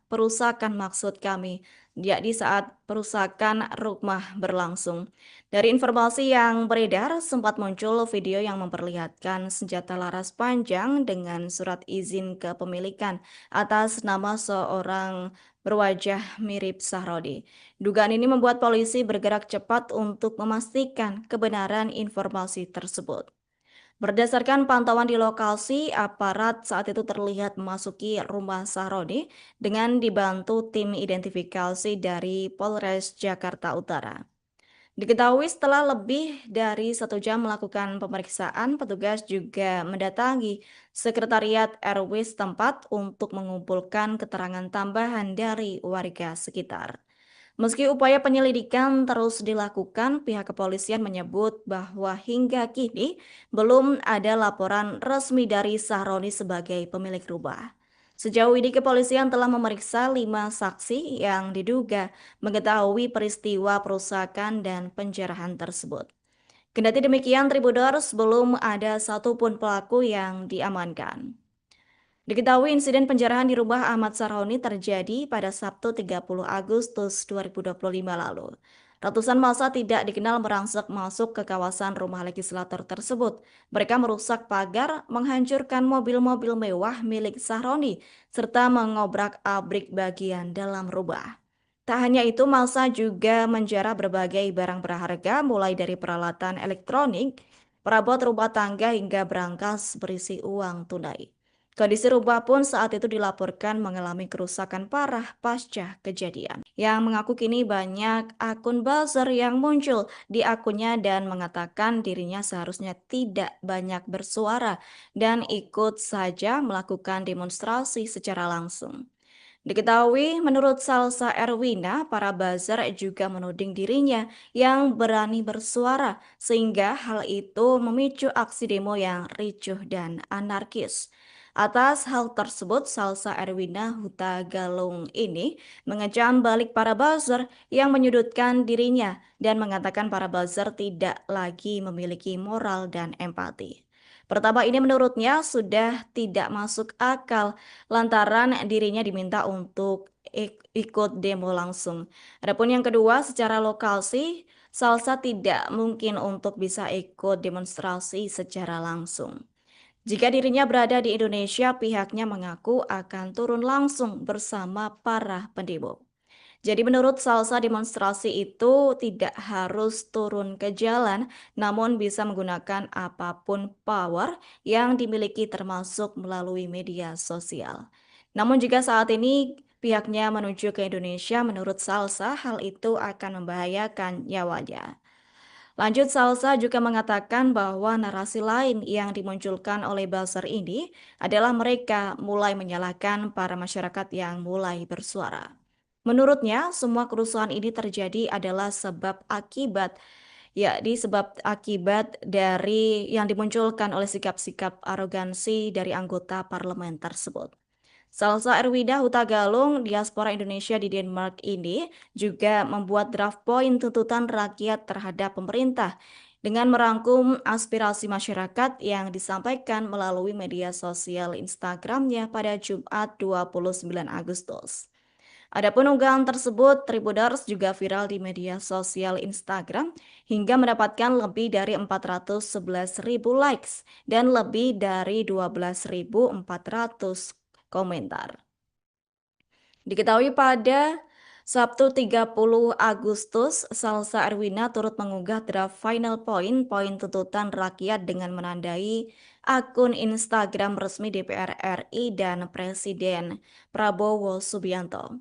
perusakan maksud kami, yakni saat perusakan rumah berlangsung. Dari informasi yang beredar, sempat muncul video yang memperlihatkan senjata laras panjang dengan surat izin kepemilikan atas nama seorang berwajah mirip Sahrodi. Dugaan ini membuat polisi bergerak cepat untuk memastikan kebenaran informasi tersebut. Berdasarkan pantauan di lokasi, aparat saat itu terlihat memasuki rumah Sahroni dengan dibantu tim identifikasi dari Polres Jakarta Utara. Diketahui setelah lebih dari 1 jam melakukan pemeriksaan, petugas juga mendatangi Sekretariat RW setempat untuk mengumpulkan keterangan tambahan dari warga sekitar. Meski upaya penyelidikan terus dilakukan, pihak kepolisian menyebut bahwa hingga kini belum ada laporan resmi dari Sahroni sebagai pemilik rumah. Sejauh ini kepolisian telah memeriksa 5 saksi yang diduga mengetahui peristiwa perusakan dan penjarahan tersebut. Kendati demikian, Tribuners belum ada satupun pelaku yang diamankan. Diketahui insiden penjarahan di rumah Ahmad Sarhoni terjadi pada Sabtu 30 Agustus 2025 lalu. Ratusan massa tidak dikenal merangsek masuk ke kawasan rumah legislator tersebut. Mereka merusak pagar, menghancurkan mobil-mobil mewah milik Sahroni, serta mengobrak-abrik bagian dalam rumah. Tak hanya itu, massa juga menjarah berbagai barang berharga mulai dari peralatan elektronik, perabot rumah tangga hingga berangkas berisi uang tunai. Kondisi rumah pun saat itu dilaporkan mengalami kerusakan parah pasca kejadian. Yang mengaku kini banyak akun buzzer yang muncul di akunnya dan mengatakan dirinya seharusnya tidak banyak bersuara dan ikut saja melakukan demonstrasi secara langsung. Diketahui menurut Salsa Erwina, para buzzer juga menuding dirinya yang berani bersuara sehingga hal itu memicu aksi demo yang ricuh dan anarkis. Atas hal tersebut, Salsa Erwina Huta Galung ini mengecam balik para buzzer yang menyudutkan dirinya dan mengatakan para buzzer tidak lagi memiliki moral dan empati. Pertama ini menurutnya sudah tidak masuk akal lantaran dirinya diminta untuk ikut demo langsung. Adapun yang kedua, secara lokasi, Salsa tidak mungkin untuk bisa ikut demonstrasi secara langsung. Jika dirinya berada di Indonesia, pihaknya mengaku akan turun langsung bersama para pendemo. Jadi menurut Salsa demonstrasi itu tidak harus turun ke jalan, namun bisa menggunakan apapun power yang dimiliki termasuk melalui media sosial. Namun jika saat ini pihaknya menuju ke Indonesia, menurut Salsa hal itu akan membahayakan nyawanya. Lanjut, Salsa juga mengatakan bahwa narasi lain yang dimunculkan oleh buzzer ini adalah mereka mulai menyalahkan para masyarakat yang mulai bersuara. Menurutnya, semua kerusuhan ini terjadi adalah sebab akibat, yakni sebab akibat dari yang dimunculkan oleh sikap-sikap arogansi dari anggota parlemen tersebut. Salsa Erwida Hutagalung, diaspora Indonesia di Denmark ini juga membuat draft poin tuntutan rakyat terhadap pemerintah dengan merangkum aspirasi masyarakat yang disampaikan melalui media sosial Instagramnya pada Jumat 29 Agustus. Adapun unggahan tersebut, Tribuners juga viral di media sosial Instagram hingga mendapatkan lebih dari 411.000 likes dan lebih dari 12.400 komentar. Diketahui pada Sabtu 30 Agustus, Salsa Erwina turut mengunggah draft final poin tuntutan rakyat dengan menandai akun Instagram resmi DPR RI dan Presiden Prabowo Subianto.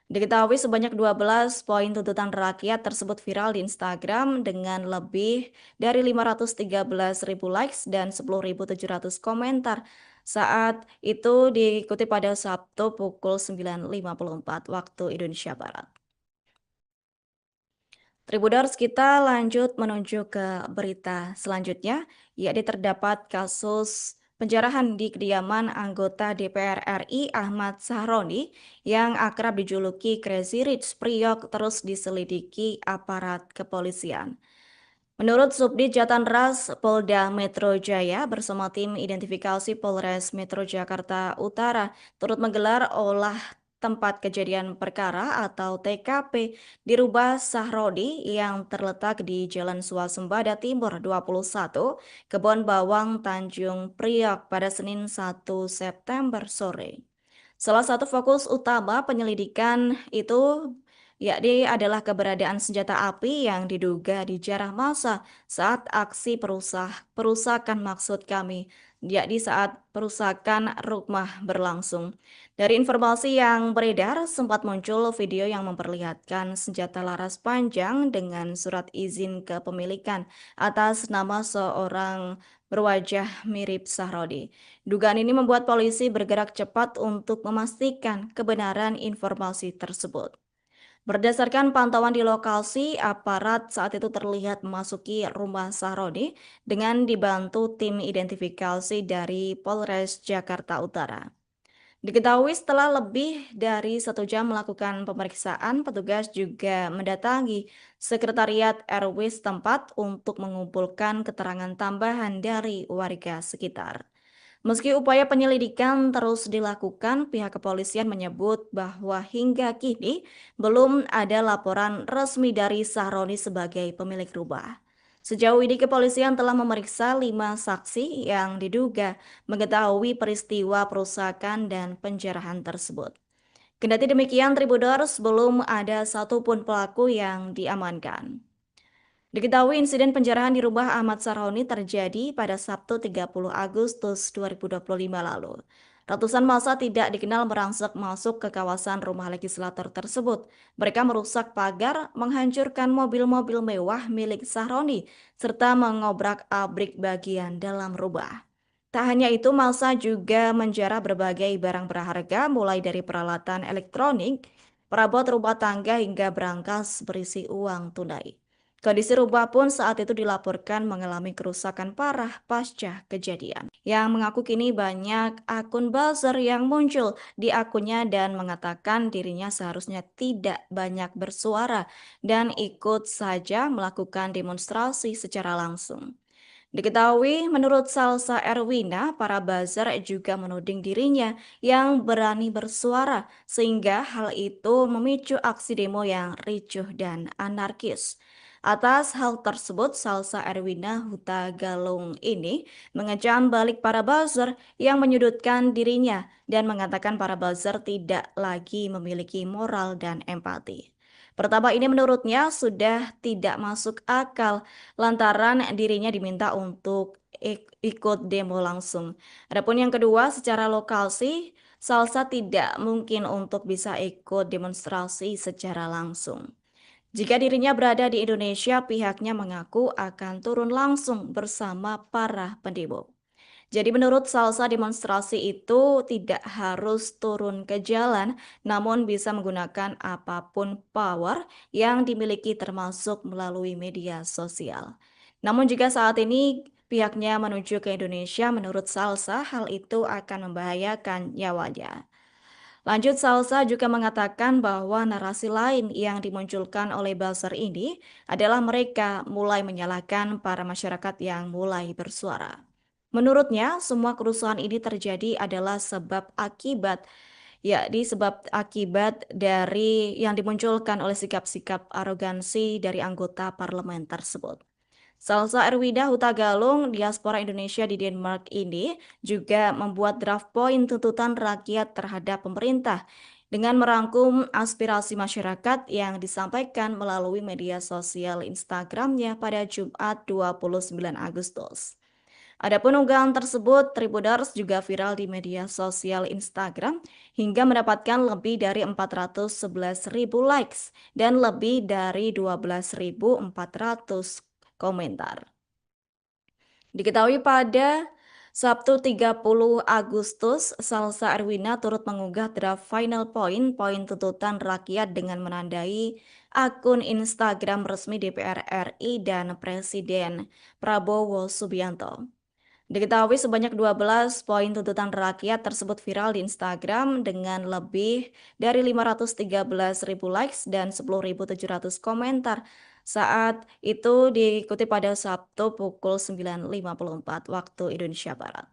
Diketahui sebanyak 12 poin tuntutan rakyat tersebut viral di Instagram dengan lebih dari 513.000 likes dan 10.700 komentar. Saat itu diikuti pada Sabtu pukul 9.54 waktu Indonesia Barat. Tribuners, kita lanjut menuju ke berita selanjutnya, yakni terdapat kasus penjarahan di kediaman anggota DPR RI Ahmad Sahroni yang akrab dijuluki Crazy Rich Priok terus diselidiki aparat kepolisian. Menurut Subdit Jatanras Polda Metro Jaya bersama tim identifikasi Polres Metro Jakarta Utara turut menggelar olah tempat kejadian perkara atau TKP di Rumah Sahrodi yang terletak di Jalan Swasembada Timur 21, Kebon Bawang, Tanjung Priok pada Senin 1 September sore. Salah satu fokus utama penyelidikan itu yakni adalah keberadaan senjata api yang diduga dijarah massa saat aksi perusakan maksud kami, yakni saat perusakan rumah berlangsung. Dari informasi yang beredar, sempat muncul video yang memperlihatkan senjata laras panjang dengan surat izin kepemilikan atas nama seorang berwajah mirip Sahrodi. Dugaan ini membuat polisi bergerak cepat untuk memastikan kebenaran informasi tersebut. Berdasarkan pantauan di lokasi, aparat saat itu terlihat memasuki rumah Sahroni dengan dibantu tim identifikasi dari Polres Jakarta Utara. Diketahui setelah lebih dari 1 jam melakukan pemeriksaan, petugas juga mendatangi Sekretariat RW setempat untuk mengumpulkan keterangan tambahan dari warga sekitar. Meski upaya penyelidikan terus dilakukan, pihak kepolisian menyebut bahwa hingga kini belum ada laporan resmi dari Sahroni sebagai pemilik rumah. Sejauh ini kepolisian telah memeriksa 5 saksi yang diduga mengetahui peristiwa perusakan dan penjarahan tersebut. Kendati demikian, Tribuners belum ada satupun pelaku yang diamankan. Diketahui insiden penjarahan di rumah Ahmad Sarhoni terjadi pada Sabtu 30 Agustus 2025 lalu. Ratusan massa tidak dikenal merangsek masuk ke kawasan rumah legislator tersebut. Mereka merusak pagar, menghancurkan mobil-mobil mewah milik Sahroni, serta mengobrak-abrik bagian dalam rumah. Tak hanya itu, massa juga menjarah berbagai barang berharga mulai dari peralatan elektronik, perabot rumah tangga hingga berangkas berisi uang tunai. Kondisi rumah pun saat itu dilaporkan mengalami kerusakan parah pasca kejadian. Yang mengaku kini banyak akun buzzer yang muncul di akunnya dan mengatakan dirinya seharusnya tidak banyak bersuara dan ikut saja melakukan demonstrasi secara langsung. Diketahui menurut Salsa Erwina, para buzzer juga menuding dirinya yang berani bersuara sehingga hal itu memicu aksi demo yang ricuh dan anarkis. Atas hal tersebut, Salsa Erwina Huta Galung ini mengecam balik para buzzer yang menyudutkan dirinya dan mengatakan para buzzer tidak lagi memiliki moral dan empati. Pertama ini menurutnya sudah tidak masuk akal lantaran dirinya diminta untuk ikut demo langsung. Adapun yang kedua, secara lokasi, Salsa tidak mungkin untuk bisa ikut demonstrasi secara langsung. Jika dirinya berada di Indonesia, pihaknya mengaku akan turun langsung bersama para pendemo. Jadi menurut Salsa demonstrasi itu tidak harus turun ke jalan, namun bisa menggunakan apapun power yang dimiliki termasuk melalui media sosial. Namun jika saat ini pihaknya menuju ke Indonesia, menurut Salsa hal itu akan membahayakan nyawanya. Lanjut, Salsa juga mengatakan bahwa narasi lain yang dimunculkan oleh buzzer ini adalah mereka mulai menyalahkan para masyarakat yang mulai bersuara. Menurutnya, semua kerusuhan ini terjadi adalah sebab akibat, yakni sebab akibat dari yang dimunculkan oleh sikap-sikap arogansi dari anggota parlemen tersebut. Salsa Erwida Huta Galung, diaspora Indonesia di Denmark ini juga membuat draft poin tuntutan rakyat terhadap pemerintah dengan merangkum aspirasi masyarakat yang disampaikan melalui media sosial Instagramnya pada Jumat 29 Agustus. Adapun unggahan tersebut, Tribuners juga viral di media sosial Instagram hingga mendapatkan lebih dari 411.000 likes dan lebih dari 12.400 komentar. Diketahui pada Sabtu 30 Agustus, Salsa Erwina turut mengunggah draft final poin tuntutan rakyat dengan menandai akun Instagram resmi DPR RI dan Presiden Prabowo Subianto. Diketahui sebanyak 12 poin tuntutan rakyat tersebut viral di Instagram dengan lebih dari 513.000 likes dan 10.700 komentar. Saat itu diikuti pada Sabtu pukul 9.54 waktu Indonesia Barat.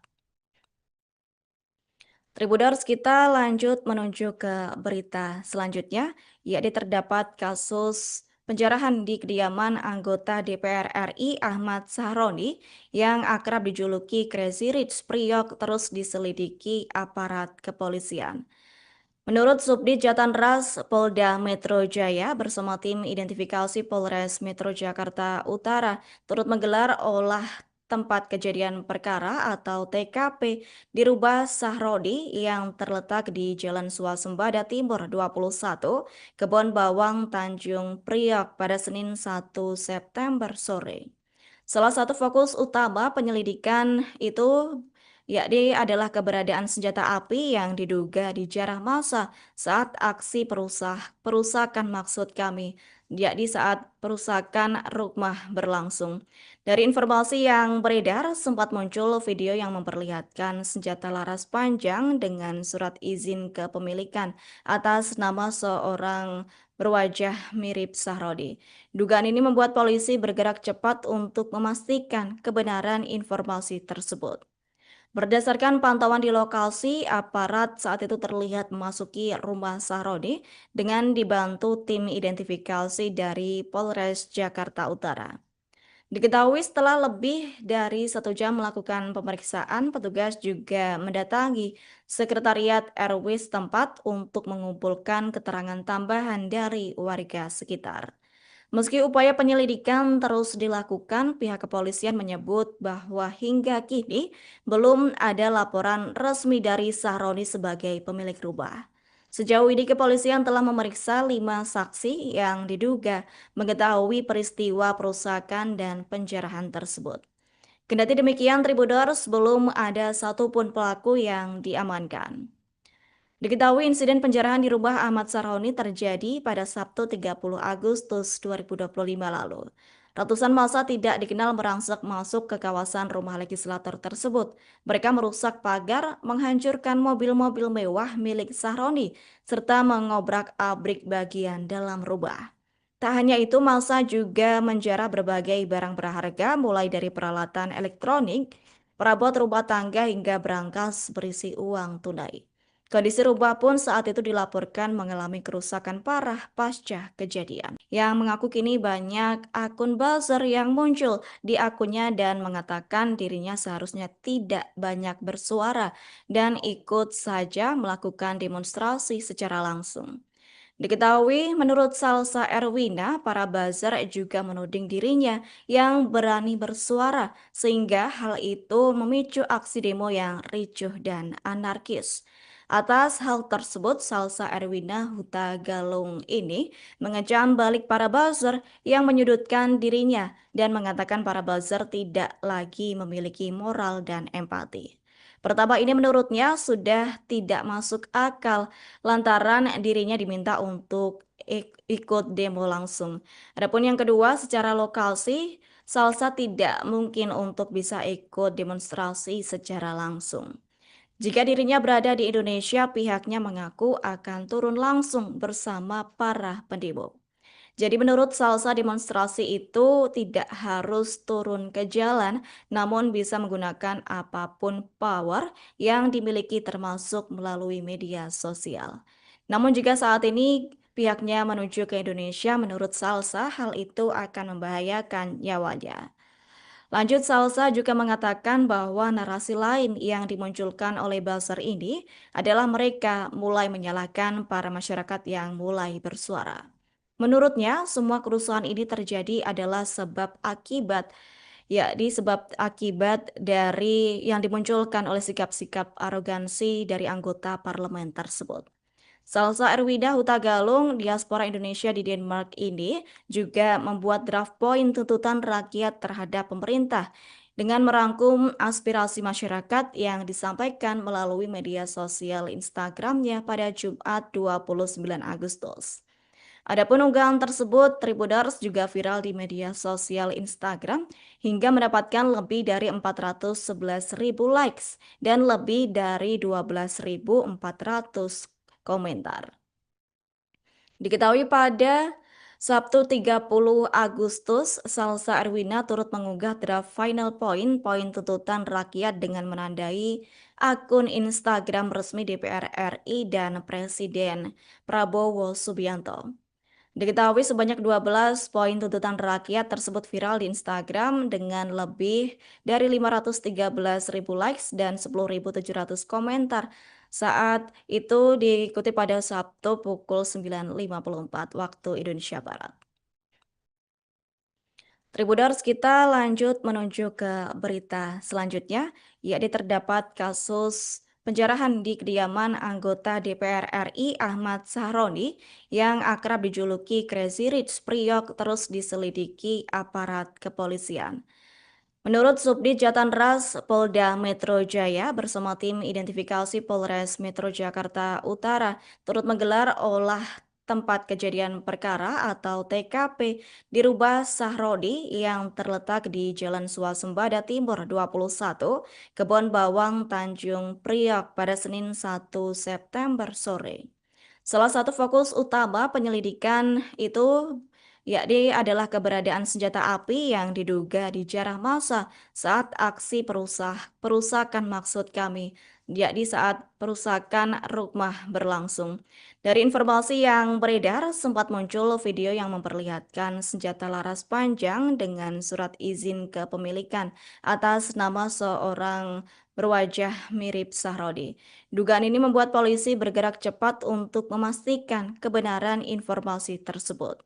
Tribuners, kita lanjut menuju ke berita selanjutnya, yakni terdapat kasus penjarahan di kediaman anggota DPR RI Ahmad Sahroni yang akrab dijuluki Crazy Rich Priok terus diselidiki aparat kepolisian. Menurut Subdit Jatanras Polda Metro Jaya bersama tim identifikasi Polres Metro Jakarta Utara turut menggelar olah tempat kejadian perkara atau TKP di Rubah Sahrodi yang terletak di Jalan Swasembada Timur 21, Kebon Bawang, Tanjung Priok pada Senin 1 September sore. Salah satu fokus utama penyelidikan itu yakni adalah keberadaan senjata api yang diduga dijarah massa saat aksi perusakan maksud kami, yakni saat perusakan rumah berlangsung. Dari informasi yang beredar, sempat muncul video yang memperlihatkan senjata laras panjang dengan surat izin kepemilikan atas nama seorang berwajah mirip Sahrodi. Dugaan ini membuat polisi bergerak cepat untuk memastikan kebenaran informasi tersebut. Berdasarkan pantauan di lokasi, aparat saat itu terlihat memasuki rumah Sahroni dengan dibantu tim identifikasi dari Polres Jakarta Utara. Diketahui setelah lebih dari 1 jam melakukan pemeriksaan, petugas juga mendatangi Sekretariat RW setempat untuk mengumpulkan keterangan tambahan dari warga sekitar. Meski upaya penyelidikan terus dilakukan, pihak kepolisian menyebut bahwa hingga kini belum ada laporan resmi dari Sahroni sebagai pemilik rumah. Sejauh ini kepolisian telah memeriksa 5 saksi yang diduga mengetahui peristiwa perusakan dan penjarahan tersebut. Kendati demikian, Tribuners belum ada satupun pelaku yang diamankan. Diketahui insiden penjarahan di rumah Ahmad Sarhoni terjadi pada Sabtu 30 Agustus 2025 lalu. Ratusan massa tidak dikenal merangsek masuk ke kawasan rumah legislator tersebut. Mereka merusak pagar, menghancurkan mobil-mobil mewah milik Sahroni, serta mengobrak-abrik bagian dalam rumah. Tak hanya itu, massa juga menjarah berbagai barang berharga mulai dari peralatan elektronik, perabot rumah tangga hingga berangkas berisi uang tunai. Kondisi rumah pun saat itu dilaporkan mengalami kerusakan parah pasca kejadian. Yang mengaku kini banyak akun buzzer yang muncul di akunnya dan mengatakan dirinya seharusnya tidak banyak bersuara dan ikut saja melakukan demonstrasi secara langsung. Diketahui menurut Salsa Erwina, para buzzer juga menuding dirinya yang berani bersuara sehingga hal itu memicu aksi demo yang ricuh dan anarkis. Atas hal tersebut, Salsa Erwina Huta Galung ini mengecam balik para buzzer yang menyudutkan dirinya dan mengatakan para buzzer tidak lagi memiliki moral dan empati. Pertama ini menurutnya sudah tidak masuk akal lantaran dirinya diminta untuk ikut demo langsung. Adapun yang kedua, secara lokasi, Salsa tidak mungkin untuk bisa ikut demonstrasi secara langsung. Jika dirinya berada di Indonesia, pihaknya mengaku akan turun langsung bersama para pendemo. Jadi menurut Salsa demonstrasi itu tidak harus turun ke jalan, namun bisa menggunakan apapun power yang dimiliki termasuk melalui media sosial. Namun jika saat ini pihaknya menuju ke Indonesia, menurut Salsa hal itu akan membahayakan nyawanya. Lanjut, Salsa juga mengatakan bahwa narasi lain yang dimunculkan oleh buzzer ini adalah mereka mulai menyalahkan para masyarakat yang mulai bersuara. Menurutnya, semua kerusuhan ini terjadi adalah sebab akibat, yakni sebab akibat dari yang dimunculkan oleh sikap-sikap arogansi dari anggota parlemen tersebut. Salsa Erwida Huta Galung, diaspora Indonesia di Denmark ini juga membuat draft poin tuntutan rakyat terhadap pemerintah dengan merangkum aspirasi masyarakat yang disampaikan melalui media sosial Instagramnya pada Jumat 29 Agustus. Adapun unggahan tersebut, Tribuners juga viral di media sosial Instagram hingga mendapatkan lebih dari 411.000 likes dan lebih dari 12.400 komentar. Diketahui pada Sabtu 30 Agustus, Salsa Erwina turut mengunggah draft final poin tuntutan rakyat dengan menandai akun Instagram resmi DPR RI dan Presiden Prabowo Subianto. Diketahui sebanyak 12 poin tuntutan rakyat tersebut viral di Instagram dengan lebih dari 513.000 likes dan 10.700 komentar. Saat itu diikuti pada Sabtu pukul 9.54 waktu Indonesia Barat. Tribuners, kita lanjut menuju ke berita selanjutnya, yakni terdapat kasus penjarahan di kediaman anggota DPR RI Ahmad Sahroni yang akrab dijuluki Crazy Rich Priok terus diselidiki aparat kepolisian. Menurut Subdit Jatanras Polda Metro Jaya bersama tim identifikasi Polres Metro Jakarta Utara turut menggelar olah tempat kejadian perkara atau TKP di Rumah Sahrodi yang terletak di Jalan Swasembada Timur 21, Kebon Bawang, Tanjung Priok pada Senin 1 September sore. Salah satu fokus utama penyelidikan itu yakni adalah keberadaan senjata api yang diduga dijarah massa saat aksi perusakan maksud kami, yakni saat perusakan rumah berlangsung. Dari informasi yang beredar, sempat muncul video yang memperlihatkan senjata laras panjang dengan surat izin kepemilikan atas nama seorang berwajah mirip Sahrodi. Dugaan ini membuat polisi bergerak cepat untuk memastikan kebenaran informasi tersebut.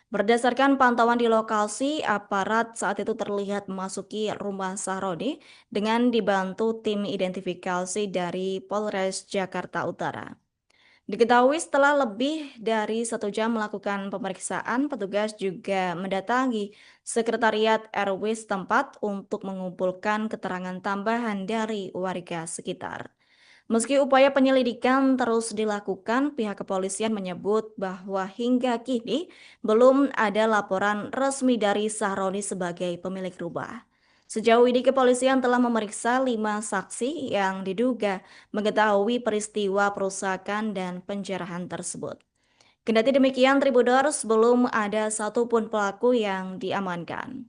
Berdasarkan pantauan di lokasi, aparat saat itu terlihat memasuki rumah Sahroni dengan dibantu tim identifikasi dari Polres Jakarta Utara. Diketahui setelah lebih dari 1 jam melakukan pemeriksaan, petugas juga mendatangi Sekretariat RW setempat untuk mengumpulkan keterangan tambahan dari warga sekitar. Meski upaya penyelidikan terus dilakukan, pihak kepolisian menyebut bahwa hingga kini belum ada laporan resmi dari Sahroni sebagai pemilik rumah. Sejauh ini kepolisian telah memeriksa 5 saksi yang diduga mengetahui peristiwa perusakan dan penjarahan tersebut. Kendati demikian, Tribuners belum ada satupun pelaku yang diamankan.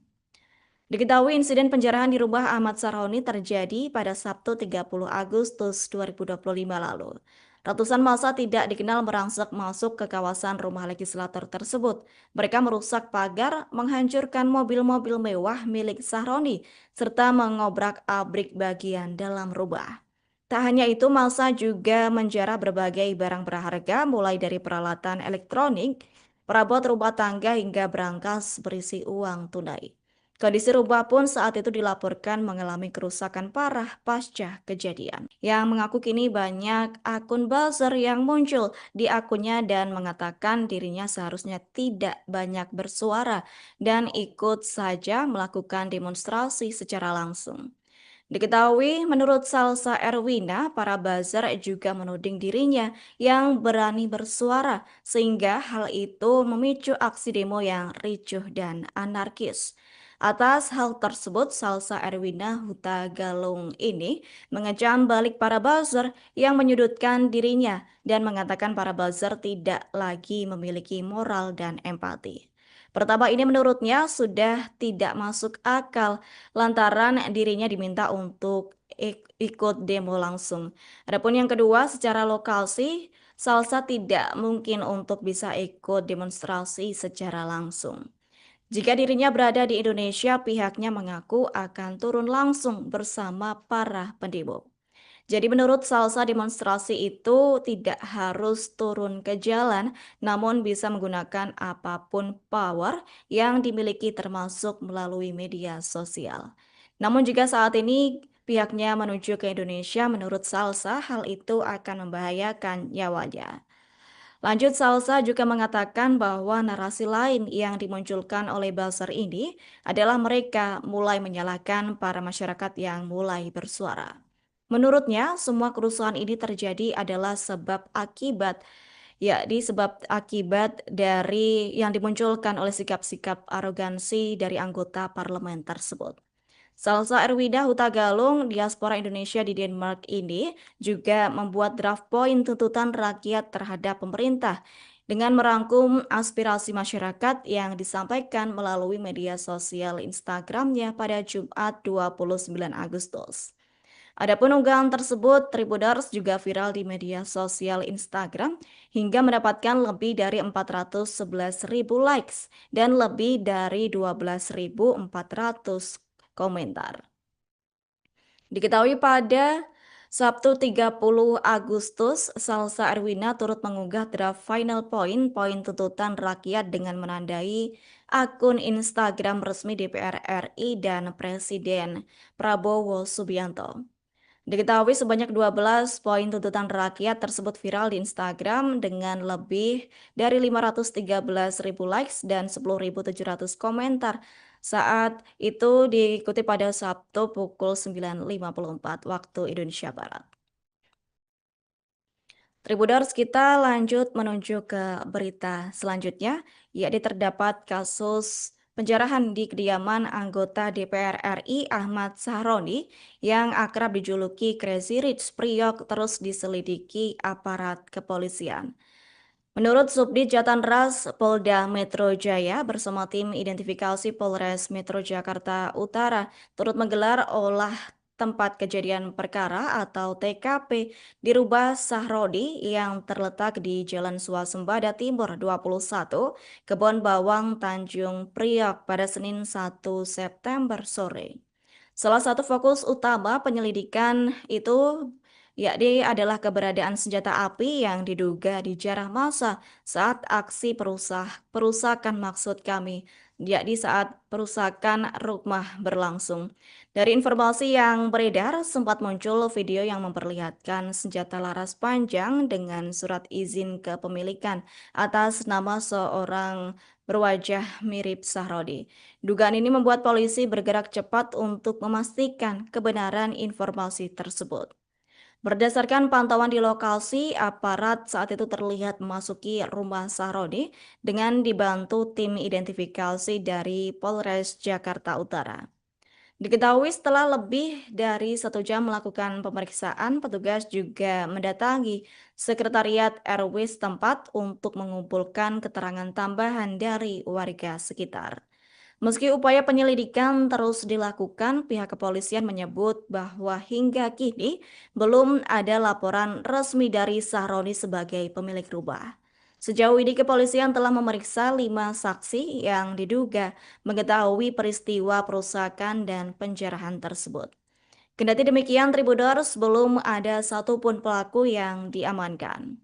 Diketahui insiden penjarahan di rumah Ahmad Sarhoni terjadi pada Sabtu 30 Agustus 2025 lalu. Ratusan massa tidak dikenal merangsek masuk ke kawasan rumah legislator tersebut. Mereka merusak pagar, menghancurkan mobil-mobil mewah milik Sahroni, serta mengobrak-abrik bagian dalam rumah. Tak hanya itu, massa juga menjarah berbagai barang berharga mulai dari peralatan elektronik, perabot rumah tangga hingga berangkas berisi uang tunai. Kondisi rumah pun saat itu dilaporkan mengalami kerusakan parah pasca kejadian. Yang mengaku kini banyak akun buzzer yang muncul di akunnya dan mengatakan dirinya seharusnya tidak banyak bersuara dan ikut saja melakukan demonstrasi secara langsung. Diketahui menurut Salsa Erwina, para buzzer juga menuding dirinya yang berani bersuara sehingga hal itu memicu aksi demo yang ricuh dan anarkis. Atas hal tersebut, Salsa Erwina Huta Galung ini mengecam balik para buzzer yang menyudutkan dirinya dan mengatakan para buzzer tidak lagi memiliki moral dan empati. Pertama ini menurutnya sudah tidak masuk akal lantaran dirinya diminta untuk ikut demo langsung. Adapun yang kedua, secara lokal sih Salsa tidak mungkin untuk bisa ikut demonstrasi secara langsung. Jika dirinya berada di Indonesia, pihaknya mengaku akan turun langsung bersama para pendemo. Jadi menurut Salsa demonstrasi itu tidak harus turun ke jalan, namun bisa menggunakan apapun power yang dimiliki termasuk melalui media sosial. Namun jika saat ini pihaknya menuju ke Indonesia, menurut Salsa hal itu akan membahayakan nyawanya. Lanjut, Salsa juga mengatakan bahwa narasi lain yang dimunculkan oleh buzzer ini adalah mereka mulai menyalahkan para masyarakat yang mulai bersuara. Menurutnya, semua kerusuhan ini terjadi adalah sebab akibat, yakni sebab akibat dari yang dimunculkan oleh sikap-sikap arogansi dari anggota parlemen tersebut. Salsa Erwida Huta Galung, diaspora Indonesia di Denmark ini juga membuat draft poin tuntutan rakyat terhadap pemerintah dengan merangkum aspirasi masyarakat yang disampaikan melalui media sosial Instagramnya pada Jumat 29 Agustus. Adapun unggahan tersebut, Tribuners juga viral di media sosial Instagram hingga mendapatkan lebih dari 411.000 likes dan lebih dari 12.400 komentar. Diketahui pada Sabtu 30 Agustus, Salsa Erwina turut mengunggah draft final poin tuntutan rakyat dengan menandai akun Instagram resmi DPR RI dan Presiden Prabowo Subianto. Diketahui sebanyak 12 poin tuntutan rakyat tersebut viral di Instagram dengan lebih dari 513.000 likes dan 10.700 komentar. Saat itu diikuti pada Sabtu pukul 9.54 waktu Indonesia Barat. Tribuners, kita lanjut menuju ke berita selanjutnya, yakni terdapat kasus penjarahan di kediaman anggota DPR RI Ahmad Sahroni yang akrab dijuluki Crazy Rich Priok terus diselidiki aparat kepolisian. Menurut Subdit Jatanras Polda Metro Jaya bersama tim identifikasi Polres Metro Jakarta Utara turut menggelar olah tempat kejadian perkara atau TKP di Rumah Sahrodi yang terletak di Jalan Swasembada Timur 21, Kebon Bawang, Tanjung Priok pada Senin 1 September sore. Salah satu fokus utama penyelidikan itu yakni adalah keberadaan senjata api yang diduga dijarah massa saat aksi perusakan maksud kami, yakni saat perusakan rumah berlangsung. Dari informasi yang beredar, sempat muncul video yang memperlihatkan senjata laras panjang dengan surat izin kepemilikan atas nama seorang berwajah mirip Sahrodi. Dugaan ini membuat polisi bergerak cepat untuk memastikan kebenaran informasi tersebut. Berdasarkan pantauan di lokasi, aparat saat itu terlihat memasuki rumah Sahroni dengan dibantu tim identifikasi dari Polres Jakarta Utara. Diketahui setelah lebih dari 1 jam melakukan pemeriksaan, petugas juga mendatangi Sekretariat RW setempat untuk mengumpulkan keterangan tambahan dari warga sekitar. Meski upaya penyelidikan terus dilakukan, pihak kepolisian menyebut bahwa hingga kini belum ada laporan resmi dari Sahroni sebagai pemilik rumah. Sejauh ini kepolisian telah memeriksa 5 saksi yang diduga mengetahui peristiwa perusakan dan penjarahan tersebut. Kendati demikian, Tribuners belum ada satupun pelaku yang diamankan.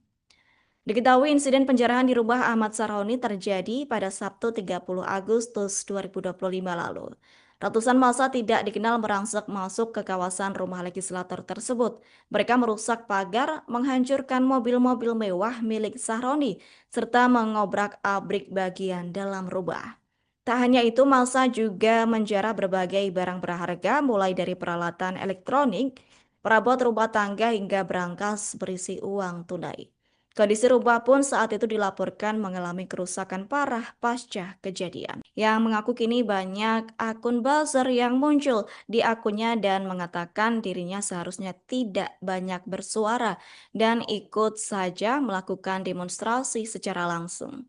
Diketahui insiden penjarahan di rumah Ahmad Sarhoni terjadi pada Sabtu 30 Agustus 2025 lalu. Ratusan massa tidak dikenal merangsek masuk ke kawasan rumah legislator tersebut. Mereka merusak pagar, menghancurkan mobil-mobil mewah milik Sahroni, serta mengobrak-abrik bagian dalam rumah. Tak hanya itu, massa juga menjarah berbagai barang berharga mulai dari peralatan elektronik, perabot rumah tangga hingga berangkas berisi uang tunai. Kondisi rumah pun saat itu dilaporkan mengalami kerusakan parah pasca kejadian. Yang mengaku kini banyak akun buzzer yang muncul di akunnya dan mengatakan dirinya seharusnya tidak banyak bersuara dan ikut saja melakukan demonstrasi secara langsung.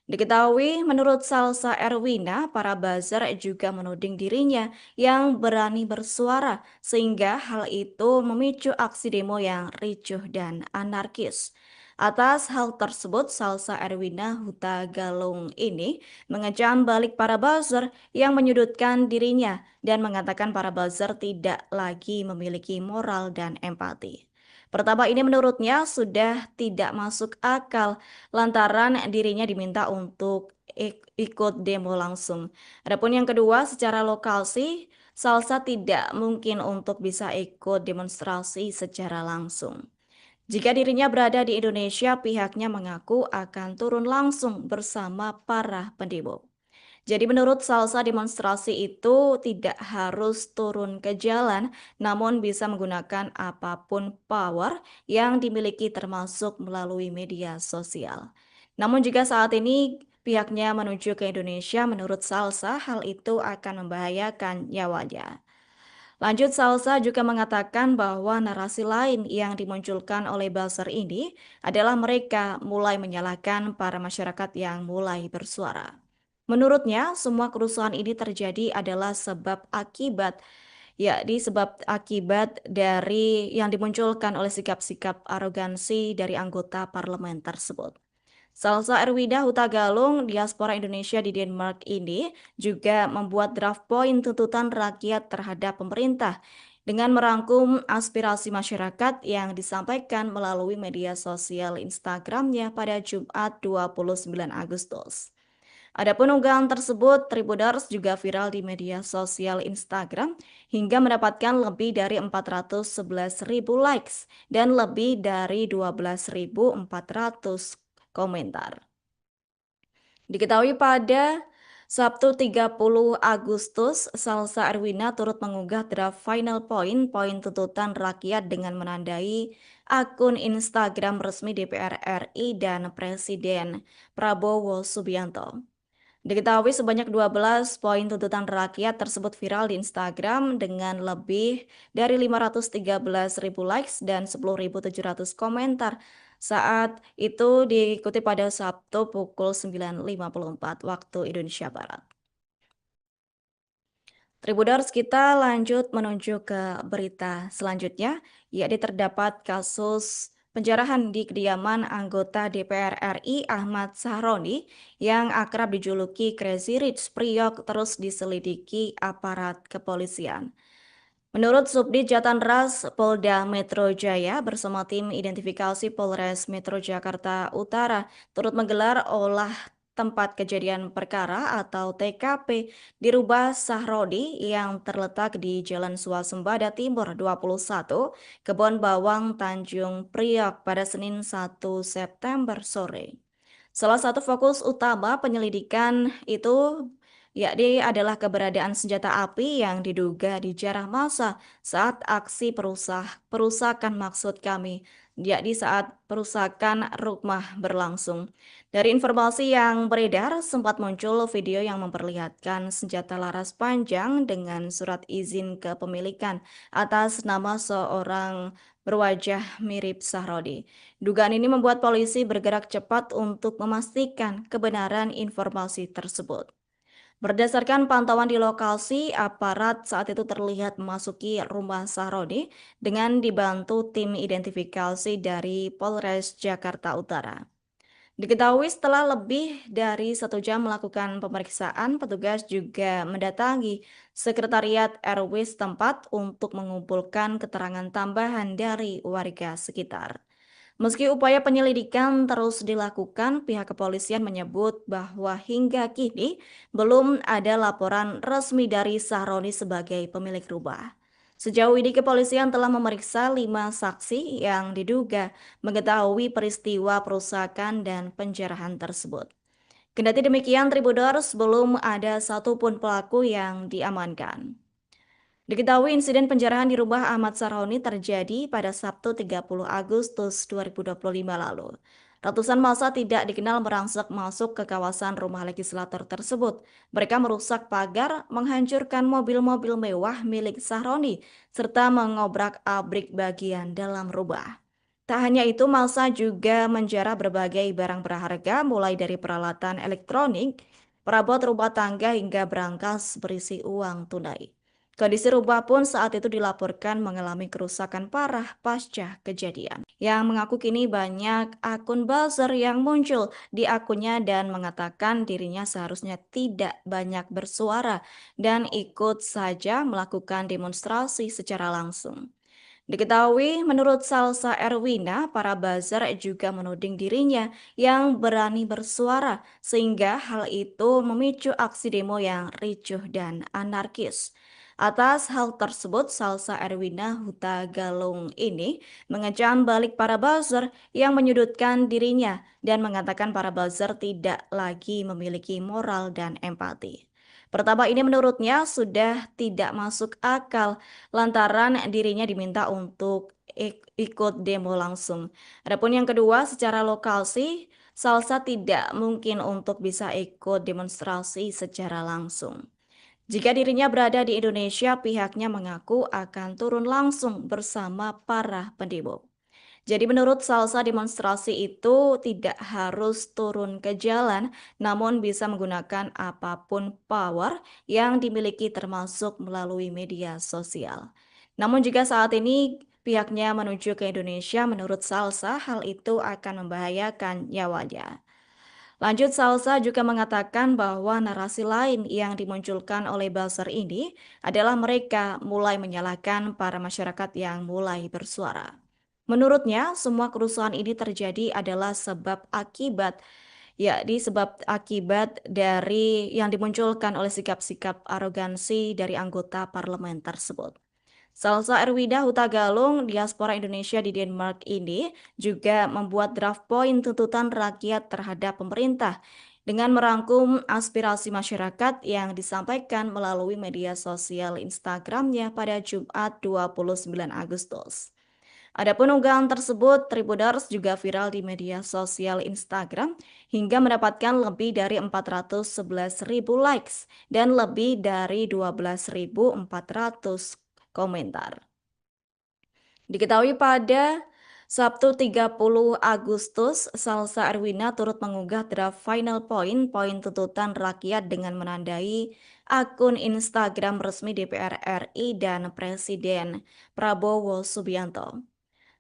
Diketahui menurut Salsa Erwina, para buzzer juga menuding dirinya yang berani bersuara sehingga hal itu memicu aksi demo yang ricuh dan anarkis. Atas hal tersebut, Salsa Erwina Huta Galung ini mengecam balik para buzzer yang menyudutkan dirinya dan mengatakan para buzzer tidak lagi memiliki moral dan empati. Pertama ini menurutnya sudah tidak masuk akal lantaran dirinya diminta untuk ikut demo langsung. Adapun yang kedua, secara lokal sih Salsa tidak mungkin untuk bisa ikut demonstrasi secara langsung. Jika dirinya berada di Indonesia, pihaknya mengaku akan turun langsung bersama para pendemo. Jadi menurut Salsa demonstrasi itu tidak harus turun ke jalan, namun bisa menggunakan apapun power yang dimiliki termasuk melalui media sosial. Namun jika saat ini pihaknya menuju ke Indonesia, menurut Salsa hal itu akan membahayakan nyawanya. Lanjut, Salsa juga mengatakan bahwa narasi lain yang dimunculkan oleh buzzer ini adalah mereka mulai menyalahkan para masyarakat yang mulai bersuara. Menurutnya, semua kerusuhan ini terjadi adalah sebab akibat, yakni sebab akibat dari yang dimunculkan oleh sikap-sikap arogansi dari anggota parlemen tersebut. Salsa Erwida Huta Galung, diaspora Indonesia di Denmark ini juga membuat draft poin tuntutan rakyat terhadap pemerintah dengan merangkum aspirasi masyarakat yang disampaikan melalui media sosial Instagramnya pada Jumat 29 Agustus. Adapun unggahan tersebut, Tribuners juga viral di media sosial Instagram hingga mendapatkan lebih dari 411.000 likes dan lebih dari 12.400 komentar. Diketahui pada Sabtu 30 Agustus, Salsa Erwina turut mengunggah draft final poin tuntutan rakyat dengan menandai akun Instagram resmi DPR RI dan Presiden Prabowo Subianto. Diketahui sebanyak 12 poin tuntutan rakyat tersebut viral di Instagram dengan lebih dari 513.000 likes dan 10.700 komentar. Saat itu diikuti pada Sabtu pukul 9.54 waktu Indonesia Barat. Tribuners, kita lanjut menuju ke berita selanjutnya, yakni terdapat kasus penjarahan di kediaman anggota DPR RI Ahmad Sahroni yang akrab dijuluki Crazy Rich Priok terus diselidiki aparat kepolisian. Menurut Subdit Jatanras Polda Metro Jaya bersama tim identifikasi Polres Metro Jakarta Utara turut menggelar olah tempat kejadian perkara atau TKP di Rubah Sahrodi yang terletak di Jalan Swasembada Timur 21, Kebon Bawang, Tanjung Priok pada Senin 1 September sore. Salah satu fokus utama penyelidikan itu yakni adalah keberadaan senjata api yang diduga dijarah massa saat aksi perusakan maksud kami, yakni saat perusakan rumah berlangsung. Dari informasi yang beredar, sempat muncul video yang memperlihatkan senjata laras panjang dengan surat izin kepemilikan atas nama seorang berwajah mirip Sahrodi. Dugaan ini membuat polisi bergerak cepat untuk memastikan kebenaran informasi tersebut. Berdasarkan pantauan di lokasi, aparat saat itu terlihat memasuki rumah Sahroni dengan dibantu tim identifikasi dari Polres Jakarta Utara. Diketahui setelah lebih dari 1 jam melakukan pemeriksaan, petugas juga mendatangi Sekretariat RW setempat untuk mengumpulkan keterangan tambahan dari warga sekitar. Meski upaya penyelidikan terus dilakukan, pihak kepolisian menyebut bahwa hingga kini belum ada laporan resmi dari Sahroni sebagai pemilik rumah. Sejauh ini kepolisian telah memeriksa 5 saksi yang diduga mengetahui peristiwa perusakan dan penjarahan tersebut. Kendati demikian, Tribuners belum ada satupun pelaku yang diamankan. Diketahui insiden penjarahan di rumah Ahmad Sarhoni terjadi pada Sabtu 30 Agustus 2025 lalu. Ratusan massa tidak dikenal merangsek masuk ke kawasan rumah legislator tersebut. Mereka merusak pagar, menghancurkan mobil-mobil mewah milik Sahroni, serta mengobrak-abrik bagian dalam rumah. Tak hanya itu, massa juga menjarah berbagai barang berharga mulai dari peralatan elektronik, perabot rumah tangga hingga berangkas berisi uang tunai. Kondisi rumah pun saat itu dilaporkan mengalami kerusakan parah pasca kejadian. Yang mengaku kini banyak akun buzzer yang muncul di akunnya dan mengatakan dirinya seharusnya tidak banyak bersuara dan ikut saja melakukan demonstrasi secara langsung. Diketahui menurut Salsa Erwina, para buzzer juga menuding dirinya yang berani bersuara sehingga hal itu memicu aksi demo yang ricuh dan anarkis. Atas hal tersebut, Salsa Erwina Huta Galung ini mengecam balik para buzzer yang menyudutkan dirinya dan mengatakan para buzzer tidak lagi memiliki moral dan empati. Pertama ini menurutnya sudah tidak masuk akal lantaran dirinya diminta untuk ikut demo langsung. Adapun yang kedua, secara lokal sih Salsa tidak mungkin untuk bisa ikut demonstrasi secara langsung. Jika dirinya berada di Indonesia, pihaknya mengaku akan turun langsung bersama para pendemo. Jadi menurut Salsa demonstrasi itu tidak harus turun ke jalan, namun bisa menggunakan apapun power yang dimiliki termasuk melalui media sosial. Namun jika saat ini pihaknya menuju ke Indonesia, menurut Salsa hal itu akan membahayakan nyawanya. Lanjut, Salsa juga mengatakan bahwa narasi lain yang dimunculkan oleh buzzer ini adalah mereka mulai menyalahkan para masyarakat yang mulai bersuara. Menurutnya, semua kerusuhan ini terjadi adalah sebab akibat, yakni sebab akibat dari yang dimunculkan oleh sikap-sikap arogansi dari anggota parlemen tersebut. Salsa Erwida Huta Galung, diaspora Indonesia di Denmark ini juga membuat draft poin tuntutan rakyat terhadap pemerintah dengan merangkum aspirasi masyarakat yang disampaikan melalui media sosial Instagramnya pada Jumat 29 Agustus. Adapun unggahan tersebut, Tribuners juga viral di media sosial Instagram hingga mendapatkan lebih dari 411.000 likes dan lebih dari 12.400 komentar. Diketahui pada Sabtu 30 Agustus, Salsa Erwina turut mengunggah draft final poin tuntutan rakyat dengan menandai akun Instagram resmi DPR RI dan Presiden Prabowo Subianto.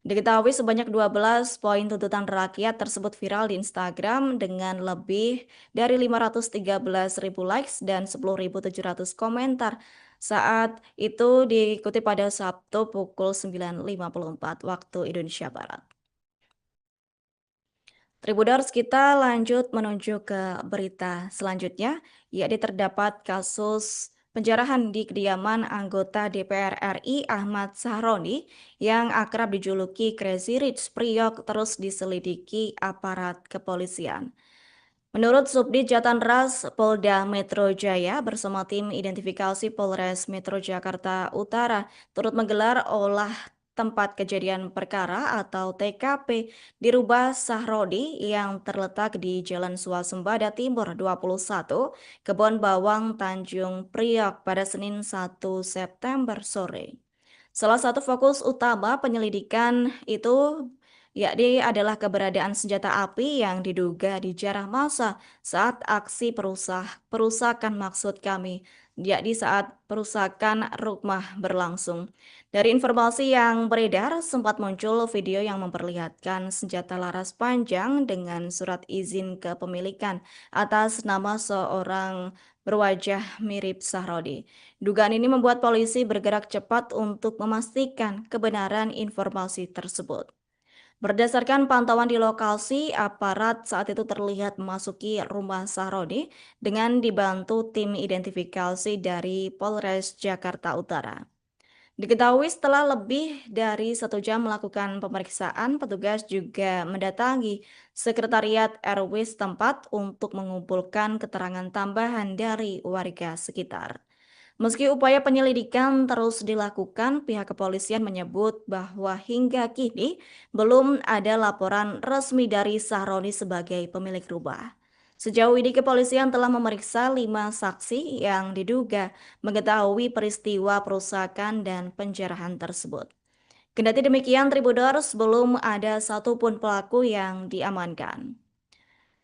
Diketahui sebanyak 12 poin tuntutan rakyat tersebut viral di Instagram dengan lebih dari 513.000 likes dan 10.700 komentar. Saat itu diikuti pada Sabtu pukul 9.54 waktu Indonesia Barat. Tribuners, kita lanjut menuju ke berita selanjutnya, yakni terdapat kasus penjarahan di kediaman anggota DPR RI Ahmad Sahroni yang akrab dijuluki Crazy Rich Priok terus diselidiki aparat kepolisian. Menurut Subdit Jatanras Polda Metro Jaya bersama tim identifikasi Polres Metro Jakarta Utara turut menggelar olah tempat kejadian perkara atau TKP di rumah Sahrodi yang terletak di Jalan Swasembada Timur 21, Kebon Bawang, Tanjung Priok pada Senin 1 September sore. Salah satu fokus utama penyelidikan itu yakni adalah keberadaan senjata api yang diduga dijarah massa saat aksi perusakan maksud kami, yakni saat perusakan rumah berlangsung. Dari informasi yang beredar, sempat muncul video yang memperlihatkan senjata laras panjang dengan surat izin kepemilikan atas nama seorang berwajah mirip Sahrodi. Dugaan ini membuat polisi bergerak cepat untuk memastikan kebenaran informasi tersebut. Berdasarkan pantauan di lokasi, aparat saat itu terlihat memasuki rumah Sahroni dengan dibantu tim identifikasi dari Polres Jakarta Utara. Diketahui setelah lebih dari 1 jam melakukan pemeriksaan, petugas juga mendatangi Sekretariat RW setempat untuk mengumpulkan keterangan tambahan dari warga sekitar. Meski upaya penyelidikan terus dilakukan, pihak kepolisian menyebut bahwa hingga kini belum ada laporan resmi dari Sahroni sebagai pemilik rumah. Sejauh ini kepolisian telah memeriksa 5 saksi yang diduga mengetahui peristiwa perusakan dan penjarahan tersebut. Kendati demikian, Tribuners belum ada satupun pelaku yang diamankan.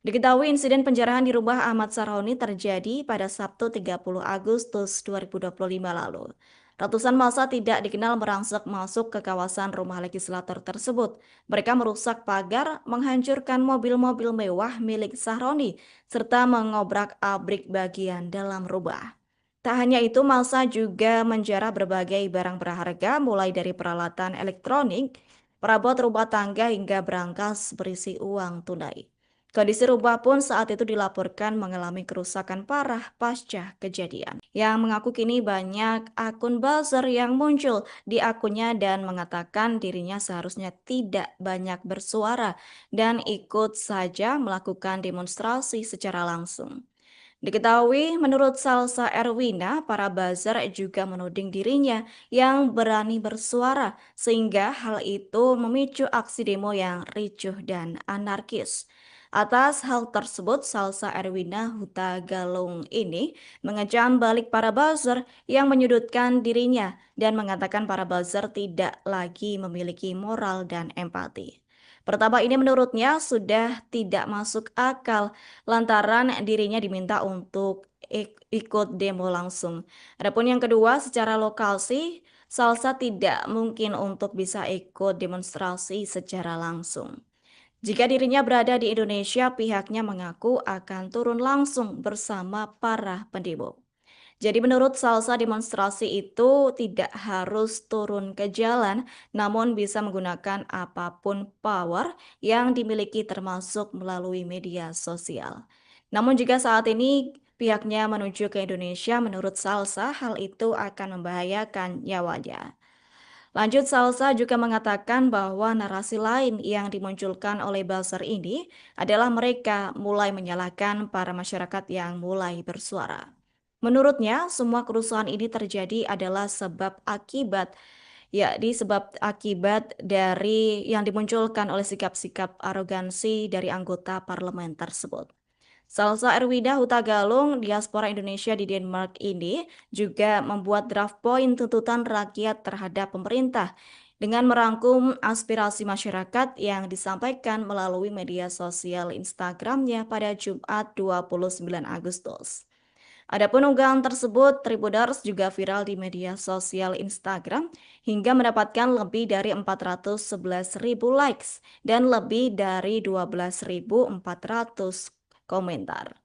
Diketahui insiden penjarahan di rumah Ahmad Sarhoni terjadi pada Sabtu 30 Agustus 2025 lalu. Ratusan massa tidak dikenal merangsek masuk ke kawasan rumah legislator tersebut. Mereka merusak pagar, menghancurkan mobil-mobil mewah milik Sahroni, serta mengobrak-abrik bagian dalam rumah. Tak hanya itu, massa juga menjarah berbagai barang berharga mulai dari peralatan elektronik, perabot rumah tangga hingga berangkas berisi uang tunai. Kondisi rumah pun saat itu dilaporkan mengalami kerusakan parah pasca kejadian. Yang mengaku kini banyak akun buzzer yang muncul di akunnya dan mengatakan dirinya seharusnya tidak banyak bersuara dan ikut saja melakukan demonstrasi secara langsung. Diketahui menurut Salsa Erwina, para buzzer juga menuding dirinya yang berani bersuara sehingga hal itu memicu aksi demo yang ricuh dan anarkis. Atas hal tersebut, Salsa Erwina Huta Galung ini mengecam balik para buzzer yang menyudutkan dirinya dan mengatakan para buzzer tidak lagi memiliki moral dan empati. Pertama ini menurutnya sudah tidak masuk akal lantaran dirinya diminta untuk ikut demo langsung. Adapun yang kedua, secara lokal sih Salsa tidak mungkin untuk bisa ikut demonstrasi secara langsung. Jika dirinya berada di Indonesia, pihaknya mengaku akan turun langsung bersama para pendemo. Jadi menurut Salsa demonstrasi itu tidak harus turun ke jalan, namun bisa menggunakan apapun power yang dimiliki termasuk melalui media sosial. Namun jika saat ini pihaknya menuju ke Indonesia, menurut Salsa hal itu akan membahayakan nyawanya. Lanjut, Salsa juga mengatakan bahwa narasi lain yang dimunculkan oleh buzzer ini adalah mereka mulai menyalahkan para masyarakat yang mulai bersuara. Menurutnya, semua kerusuhan ini terjadi adalah sebab akibat, yakni sebab akibat dari yang dimunculkan oleh sikap-sikap arogansi dari anggota parlemen tersebut. Salsa Erwida Huta Galung, diaspora Indonesia di Denmark ini juga membuat draft poin tuntutan rakyat terhadap pemerintah dengan merangkum aspirasi masyarakat yang disampaikan melalui media sosial Instagramnya pada Jumat 29 Agustus. Adapun unggahan tersebut, Tribuners juga viral di media sosial Instagram hingga mendapatkan lebih dari 411.000 likes dan lebih dari 12.400 komentar.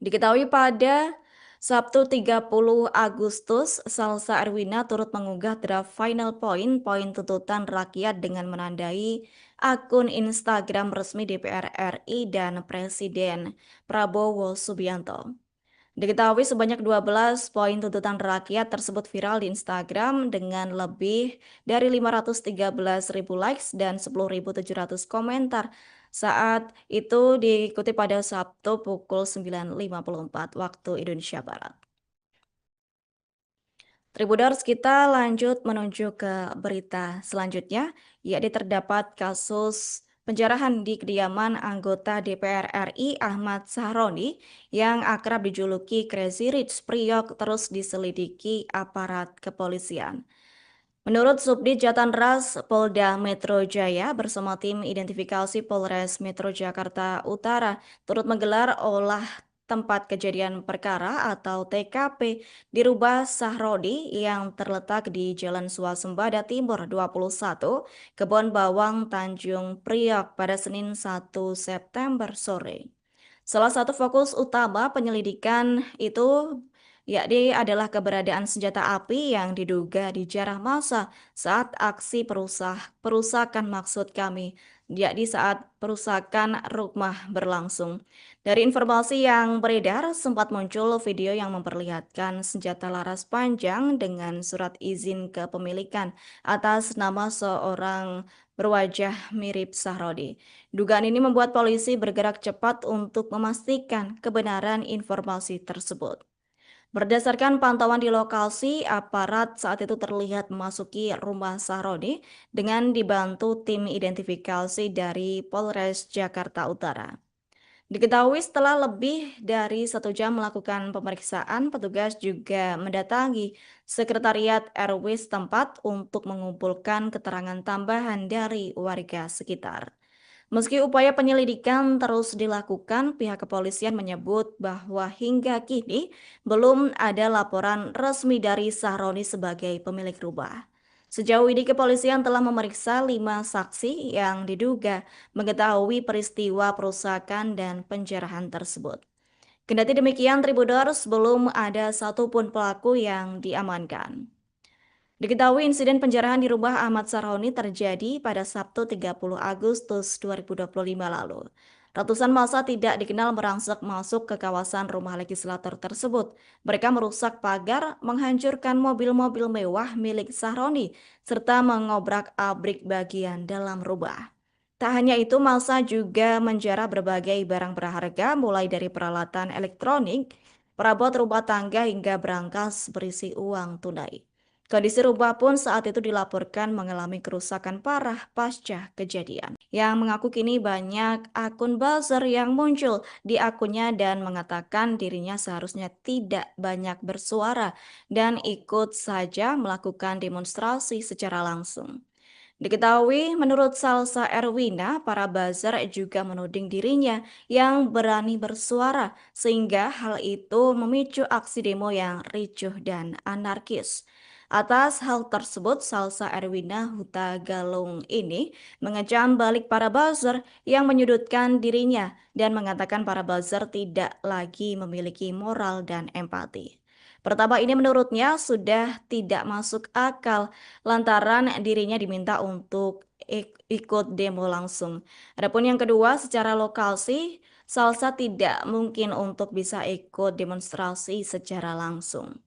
Diketahui pada Sabtu 30 Agustus, Salsa Erwina turut mengunggah draft final poin tuntutan rakyat dengan menandai akun Instagram resmi DPR RI dan Presiden Prabowo Subianto. Diketahui sebanyak 12 poin tuntutan rakyat tersebut viral di Instagram dengan lebih dari 513.000 likes dan 10.700 komentar. Saat itu diikuti pada Sabtu pukul 9.54 waktu Indonesia Barat. Tribuners, kita lanjut menuju ke berita selanjutnya, yakni terdapat kasus penjarahan di kediaman anggota DPR RI Ahmad Sahroni yang akrab dijuluki Crazy Rich Priok terus diselidiki aparat kepolisian. Menurut Subdit Jatanras Polda Metro Jaya bersama tim identifikasi Polres Metro Jakarta Utara turut menggelar olah tempat kejadian perkara atau TKP di rumah Sahroni yang terletak di Jalan Swasembada Timur 21, Kebon Bawang, Tanjung Priok pada Senin 1 September sore. Salah satu fokus utama penyelidikan itu yakni adalah keberadaan senjata api yang diduga dijarah massa saat aksi perusakan maksud kami, yakni saat perusakan rumah berlangsung. Dari informasi yang beredar, sempat muncul video yang memperlihatkan senjata laras panjang dengan surat izin kepemilikan atas nama seorang berwajah mirip Sahrodi. Dugaan ini membuat polisi bergerak cepat untuk memastikan kebenaran informasi tersebut. Berdasarkan pantauan di lokasi, aparat saat itu terlihat memasuki rumah Sahroni dengan dibantu tim identifikasi dari Polres Jakarta Utara. Diketahui setelah lebih dari 1 jam melakukan pemeriksaan, petugas juga mendatangi Sekretariat RW setempat untuk mengumpulkan keterangan tambahan dari warga sekitar. Meski upaya penyelidikan terus dilakukan, pihak kepolisian menyebut bahwa hingga kini belum ada laporan resmi dari Sahroni sebagai pemilik rumah. Sejauh ini kepolisian telah memeriksa 5 saksi yang diduga mengetahui peristiwa perusakan dan penjarahan tersebut. Kendati demikian, Tribuners belum ada satupun pelaku yang diamankan. Diketahui insiden penjarahan di rumah Ahmad Sarhoni terjadi pada Sabtu 30 Agustus 2025 lalu. Ratusan massa tidak dikenal merangsek masuk ke kawasan rumah legislator tersebut. Mereka merusak pagar, menghancurkan mobil-mobil mewah milik Sarhoni, serta mengobrak-abrik bagian dalam rumah. Tak hanya itu, massa juga menjarah berbagai barang berharga mulai dari peralatan elektronik, perabot rumah tangga hingga berangkas berisi uang tunai. Kondisi rumah pun saat itu dilaporkan mengalami kerusakan parah pasca kejadian. Yang mengaku kini banyak akun buzzer yang muncul di akunnya dan mengatakan dirinya seharusnya tidak banyak bersuara dan ikut saja melakukan demonstrasi secara langsung. Diketahui menurut Salsa Erwina, para buzzer juga menuding dirinya yang berani bersuara sehingga hal itu memicu aksi demo yang ricuh dan anarkis. Atas hal tersebut, Salsa Erwina Huta Galung ini mengecam balik para buzzer yang menyudutkan dirinya dan mengatakan para buzzer tidak lagi memiliki moral dan empati. Pertama ini menurutnya sudah tidak masuk akal lantaran dirinya diminta untuk ikut demo langsung. Adapun yang kedua, secara lokasi, Salsa tidak mungkin untuk bisa ikut demonstrasi secara langsung.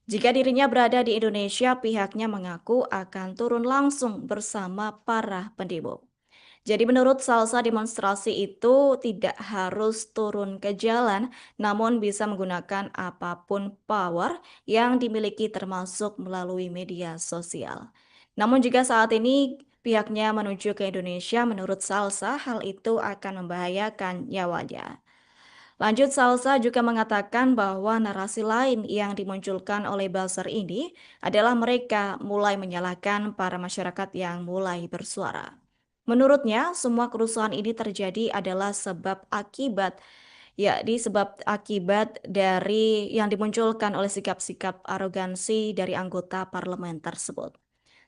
Jika dirinya berada di Indonesia, pihaknya mengaku akan turun langsung bersama para pendemo. Jadi menurut Salsa demonstrasi itu tidak harus turun ke jalan, namun bisa menggunakan apapun power yang dimiliki termasuk melalui media sosial. Namun jika saat ini pihaknya menuju ke Indonesia, menurut Salsa hal itu akan membahayakan nyawanya. Lanjut, Salsa juga mengatakan bahwa narasi lain yang dimunculkan oleh buzzer ini adalah mereka mulai menyalahkan para masyarakat yang mulai bersuara. Menurutnya, semua kerusuhan ini terjadi adalah sebab akibat, yakni sebab akibat dari yang dimunculkan oleh sikap-sikap arogansi dari anggota parlemen tersebut.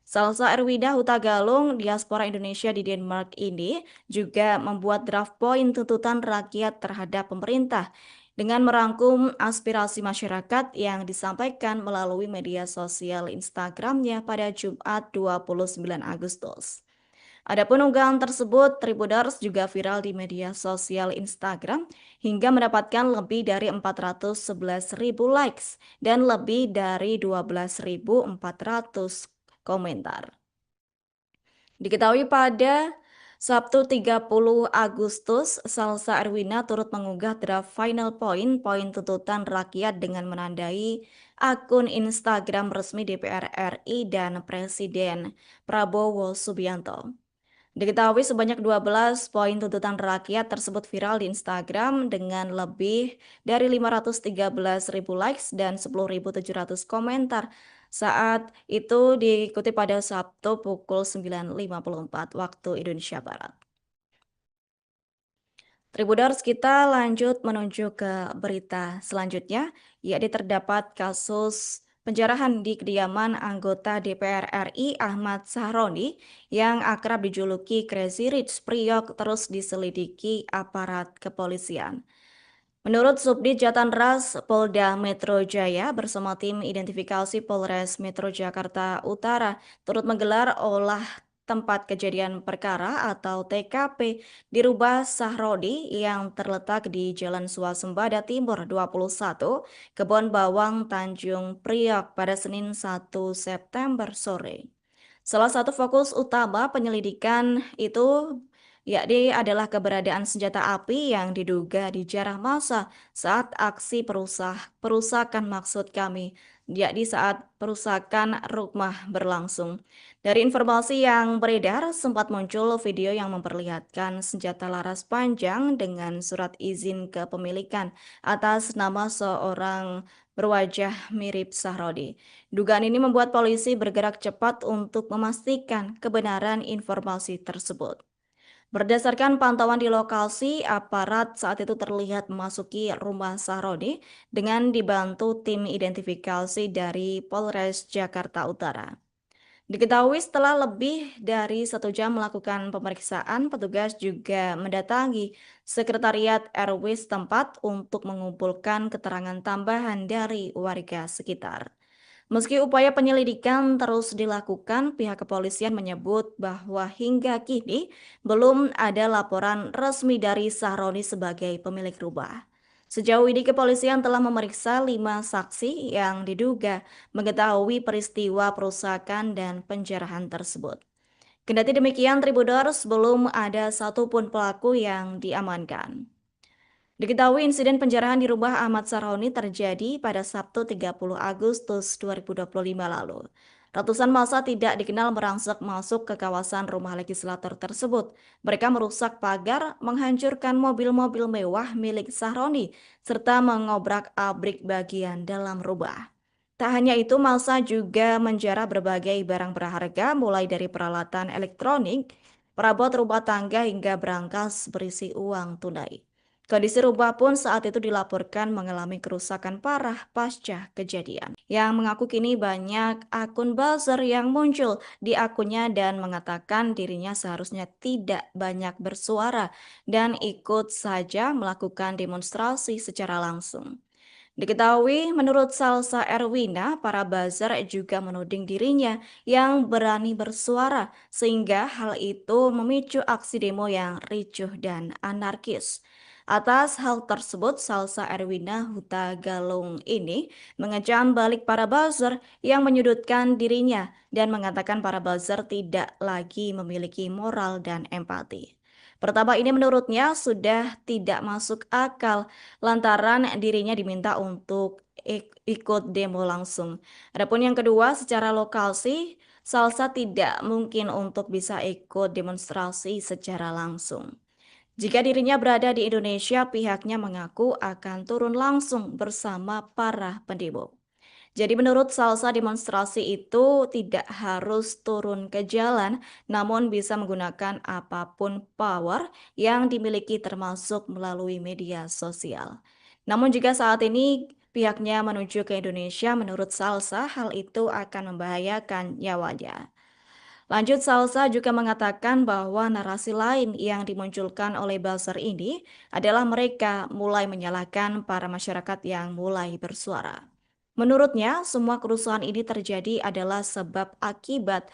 Salsa Erwida Huta Galung, diaspora Indonesia di Denmark ini juga membuat draft poin tuntutan rakyat terhadap pemerintah dengan merangkum aspirasi masyarakat yang disampaikan melalui media sosial Instagramnya pada Jumat 29 Agustus. Adapun unggahan tersebut, Tribuners juga viral di media sosial Instagram hingga mendapatkan lebih dari 411.000 likes dan lebih dari 12.400 komentar. Diketahui pada Sabtu 30 Agustus, Salsa Erwina turut mengunggah draft final poin tuntutan rakyat dengan menandai akun Instagram resmi DPR RI dan Presiden Prabowo Subianto. Diketahui sebanyak 12 poin tuntutan rakyat tersebut viral di Instagram dengan lebih dari 513.000 likes dan 10.700 komentar. Saat itu diikuti pada Sabtu pukul 9.54 waktu Indonesia Barat. Tribuners, kita lanjut menuju ke berita selanjutnya, yakni terdapat kasus penjarahan di kediaman anggota DPR RI Ahmad Sahroni yang akrab dijuluki Crazy Rich Priok terus diselidiki aparat kepolisian. Menurut Subdit Jatanras Polda Metro Jaya bersama tim identifikasi Polres Metro Jakarta Utara turut menggelar olah tempat kejadian perkara atau TKP di Rubah Sahrodi yang terletak di Jalan Swasembada Timur 21, Kebon Bawang, Tanjung Priok pada Senin 1 September sore. Salah satu fokus utama penyelidikan itu yakni adalah keberadaan senjata api yang diduga dijarah massa saat aksi perusakan maksud kami, yakni saat perusakan rumah berlangsung. Dari informasi yang beredar, sempat muncul video yang memperlihatkan senjata laras panjang dengan surat izin kepemilikan atas nama seorang berwajah mirip Sahrodi. Dugaan ini membuat polisi bergerak cepat untuk memastikan kebenaran informasi tersebut. Berdasarkan pantauan di lokasi, aparat saat itu terlihat memasuki rumah Sahrodi dengan dibantu tim identifikasi dari Polres Jakarta Utara. Diketahui setelah lebih dari 1 jam melakukan pemeriksaan, petugas juga mendatangi Sekretariat RW setempat untuk mengumpulkan keterangan tambahan dari warga sekitar. Meski upaya penyelidikan terus dilakukan, pihak kepolisian menyebut bahwa hingga kini belum ada laporan resmi dari Sahroni sebagai pemilik rumah. Sejauh ini kepolisian telah memeriksa 5 saksi yang diduga mengetahui peristiwa perusakan dan penjarahan tersebut. Kendati demikian, Tribuners belum ada satupun pelaku yang diamankan. Diketahui insiden penjarahan di rumah Ahmad Sarhoni terjadi pada Sabtu 30 Agustus 2025 lalu. Ratusan massa tidak dikenal merangsek masuk ke kawasan rumah legislator tersebut. Mereka merusak pagar, menghancurkan mobil-mobil mewah milik Sahroni, serta mengobrak-abrik bagian dalam rumah. Tak hanya itu, massa juga menjarah berbagai barang berharga mulai dari peralatan elektronik, perabot rumah tangga hingga berangkas berisi uang tunai. Kondisi rumah pun saat itu dilaporkan mengalami kerusakan parah pasca kejadian. Yang mengaku kini banyak akun buzzer yang muncul di akunnya dan mengatakan dirinya seharusnya tidak banyak bersuara dan ikut saja melakukan demonstrasi secara langsung. Diketahui menurut Salsa Erwina, para buzzer juga menuding dirinya yang berani bersuara sehingga hal itu memicu aksi demo yang ricuh dan anarkis. Atas hal tersebut, Salsa Erwina Huta Galung ini mengecam balik para buzzer yang menyudutkan dirinya dan mengatakan para buzzer tidak lagi memiliki moral dan empati. Pertama ini menurutnya sudah tidak masuk akal lantaran dirinya diminta untuk ikut demo langsung. Adapun yang kedua, secara lokasi, Salsa tidak mungkin untuk bisa ikut demonstrasi secara langsung. Jika dirinya berada di Indonesia, pihaknya mengaku akan turun langsung bersama para pendemo. Jadi menurut Salsa demonstrasi itu tidak harus turun ke jalan, namun bisa menggunakan apapun power yang dimiliki termasuk melalui media sosial. Namun jika saat ini pihaknya menuju ke Indonesia, menurut Salsa hal itu akan membahayakan nyawanya. Lanjut, Salsa juga mengatakan bahwa narasi lain yang dimunculkan oleh buzzer ini adalah mereka mulai menyalahkan para masyarakat yang mulai bersuara. Menurutnya, semua kerusuhan ini terjadi adalah sebab akibat,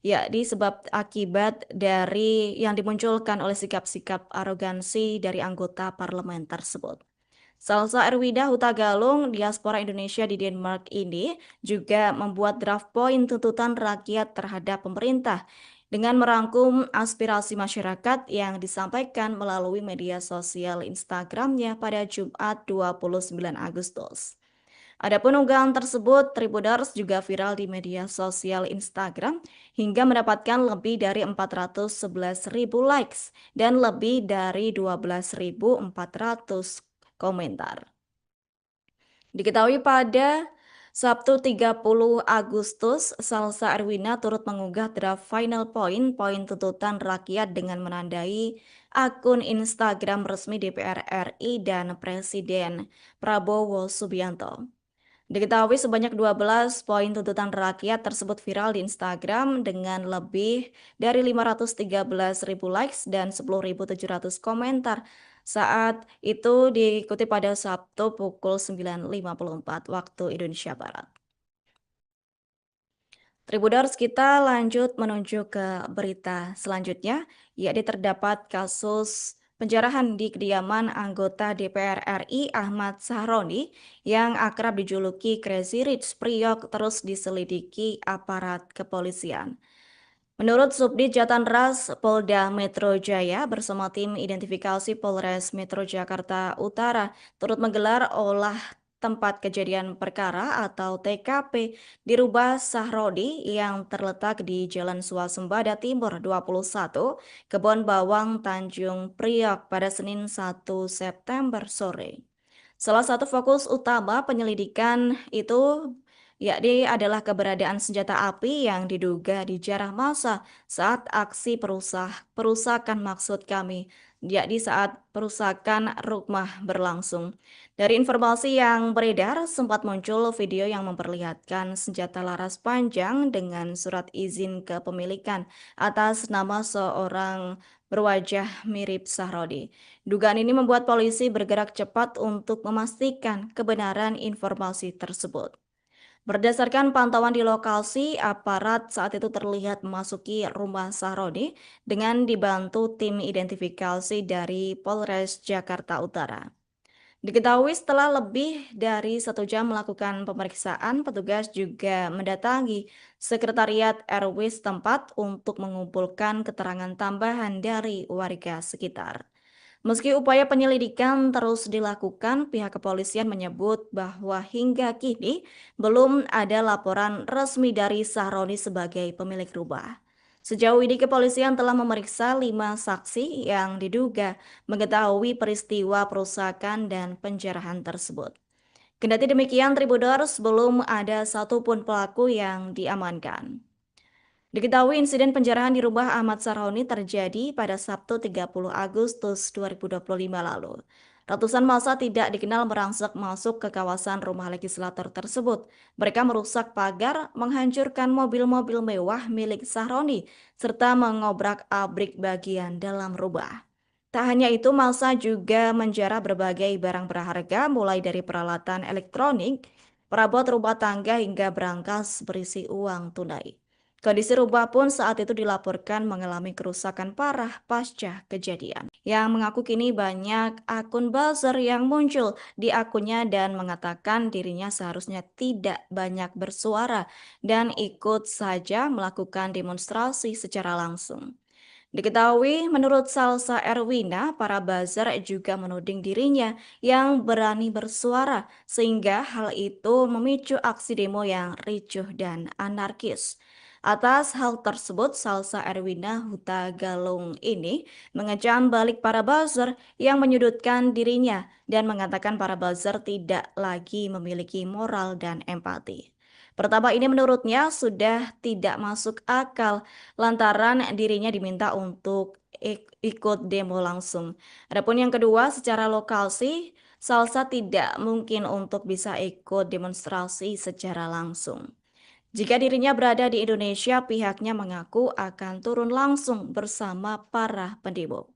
yakni sebab akibat dari yang dimunculkan oleh sikap-sikap arogansi dari anggota parlemen tersebut. Salsa Erwida Huta Galung, diaspora Indonesia di Denmark ini juga membuat draft poin tuntutan rakyat terhadap pemerintah dengan merangkum aspirasi masyarakat yang disampaikan melalui media sosial Instagramnya pada Jumat 29 Agustus. Adapun unggahan tersebut, Tribuners juga viral di media sosial Instagram hingga mendapatkan lebih dari 411.000 likes dan lebih dari 12.400 komentar. Diketahui pada Sabtu 30 Agustus, Salsa Erwina turut mengunggah draft final poin tuntutan rakyat dengan menandai akun Instagram resmi DPR RI dan Presiden Prabowo Subianto. Diketahui sebanyak 12 poin tuntutan rakyat tersebut viral di Instagram dengan lebih dari 513.000 likes dan 10.700 komentar. Saat itu diikuti pada Sabtu pukul 9.54 waktu Indonesia Barat. Tribuners, kita lanjut menuju ke berita selanjutnya, yakni terdapat kasus penjarahan di kediaman anggota DPR RI Ahmad Sahroni yang akrab dijuluki Crazy Rich Priok terus diselidiki aparat kepolisian. Menurut Subdit Jatanras Polda Metro Jaya bersama tim identifikasi Polres Metro Jakarta Utara turut menggelar olah tempat kejadian perkara atau TKP di Rumah Sahrodi yang terletak di Jalan Swasembada Timur 21, Kebon Bawang, Tanjung Priok pada Senin 1 September sore. Salah satu fokus utama penyelidikan itu yakni adalah keberadaan senjata api yang diduga dijarah massa saat aksi perusakan maksud kami, yakni saat perusakan rumah berlangsung. Dari informasi yang beredar, sempat muncul video yang memperlihatkan senjata laras panjang dengan surat izin kepemilikan atas nama seorang berwajah mirip Sahrodi. Dugaan ini membuat polisi bergerak cepat untuk memastikan kebenaran informasi tersebut. Berdasarkan pantauan di lokasi, aparat saat itu terlihat memasuki rumah Sahroni dengan dibantu tim identifikasi dari Polres Jakarta Utara. Diketahui setelah lebih dari 1 jam melakukan pemeriksaan, petugas juga mendatangi sekretariat RW setempat untuk mengumpulkan keterangan tambahan dari warga sekitar. Meski upaya penyelidikan terus dilakukan, pihak kepolisian menyebut bahwa hingga kini belum ada laporan resmi dari Sahroni sebagai pemilik rumah. Sejauh ini kepolisian telah memeriksa 5 saksi yang diduga mengetahui peristiwa perusakan dan penjarahan tersebut. Kendati demikian, Tribuners belum ada satupun pelaku yang diamankan. Diketahui insiden penjarahan di rumah Ahmad Sarhoni terjadi pada Sabtu 30 Agustus 2025 lalu. Ratusan massa tidak dikenal merangsek masuk ke kawasan rumah legislator tersebut. Mereka merusak pagar, menghancurkan mobil-mobil mewah milik Sahroni, serta mengobrak-abrik bagian dalam rumah. Tak hanya itu, massa juga menjarah berbagai barang berharga mulai dari peralatan elektronik, perabot rumah tangga hingga berangkas berisi uang tunai. Kondisi rumah pun saat itu dilaporkan mengalami kerusakan parah pasca kejadian. Yang mengaku kini banyak akun buzzer yang muncul di akunnya dan mengatakan dirinya seharusnya tidak banyak bersuara dan ikut saja melakukan demonstrasi secara langsung. Diketahui menurut Salsa Erwina, para buzzer juga menuding dirinya yang berani bersuara sehingga hal itu memicu aksi demo yang ricuh dan anarkis. Atas hal tersebut, Salsa Erwina Huta Galung ini mengecam balik para buzzer yang menyudutkan dirinya dan mengatakan para buzzer tidak lagi memiliki moral dan empati. Pertama ini menurutnya sudah tidak masuk akal lantaran dirinya diminta untuk ikut demo langsung. Adapun yang kedua, secara lokasi, Salsa tidak mungkin untuk bisa ikut demonstrasi secara langsung. Jika dirinya berada di Indonesia, pihaknya mengaku akan turun langsung bersama para pendemo.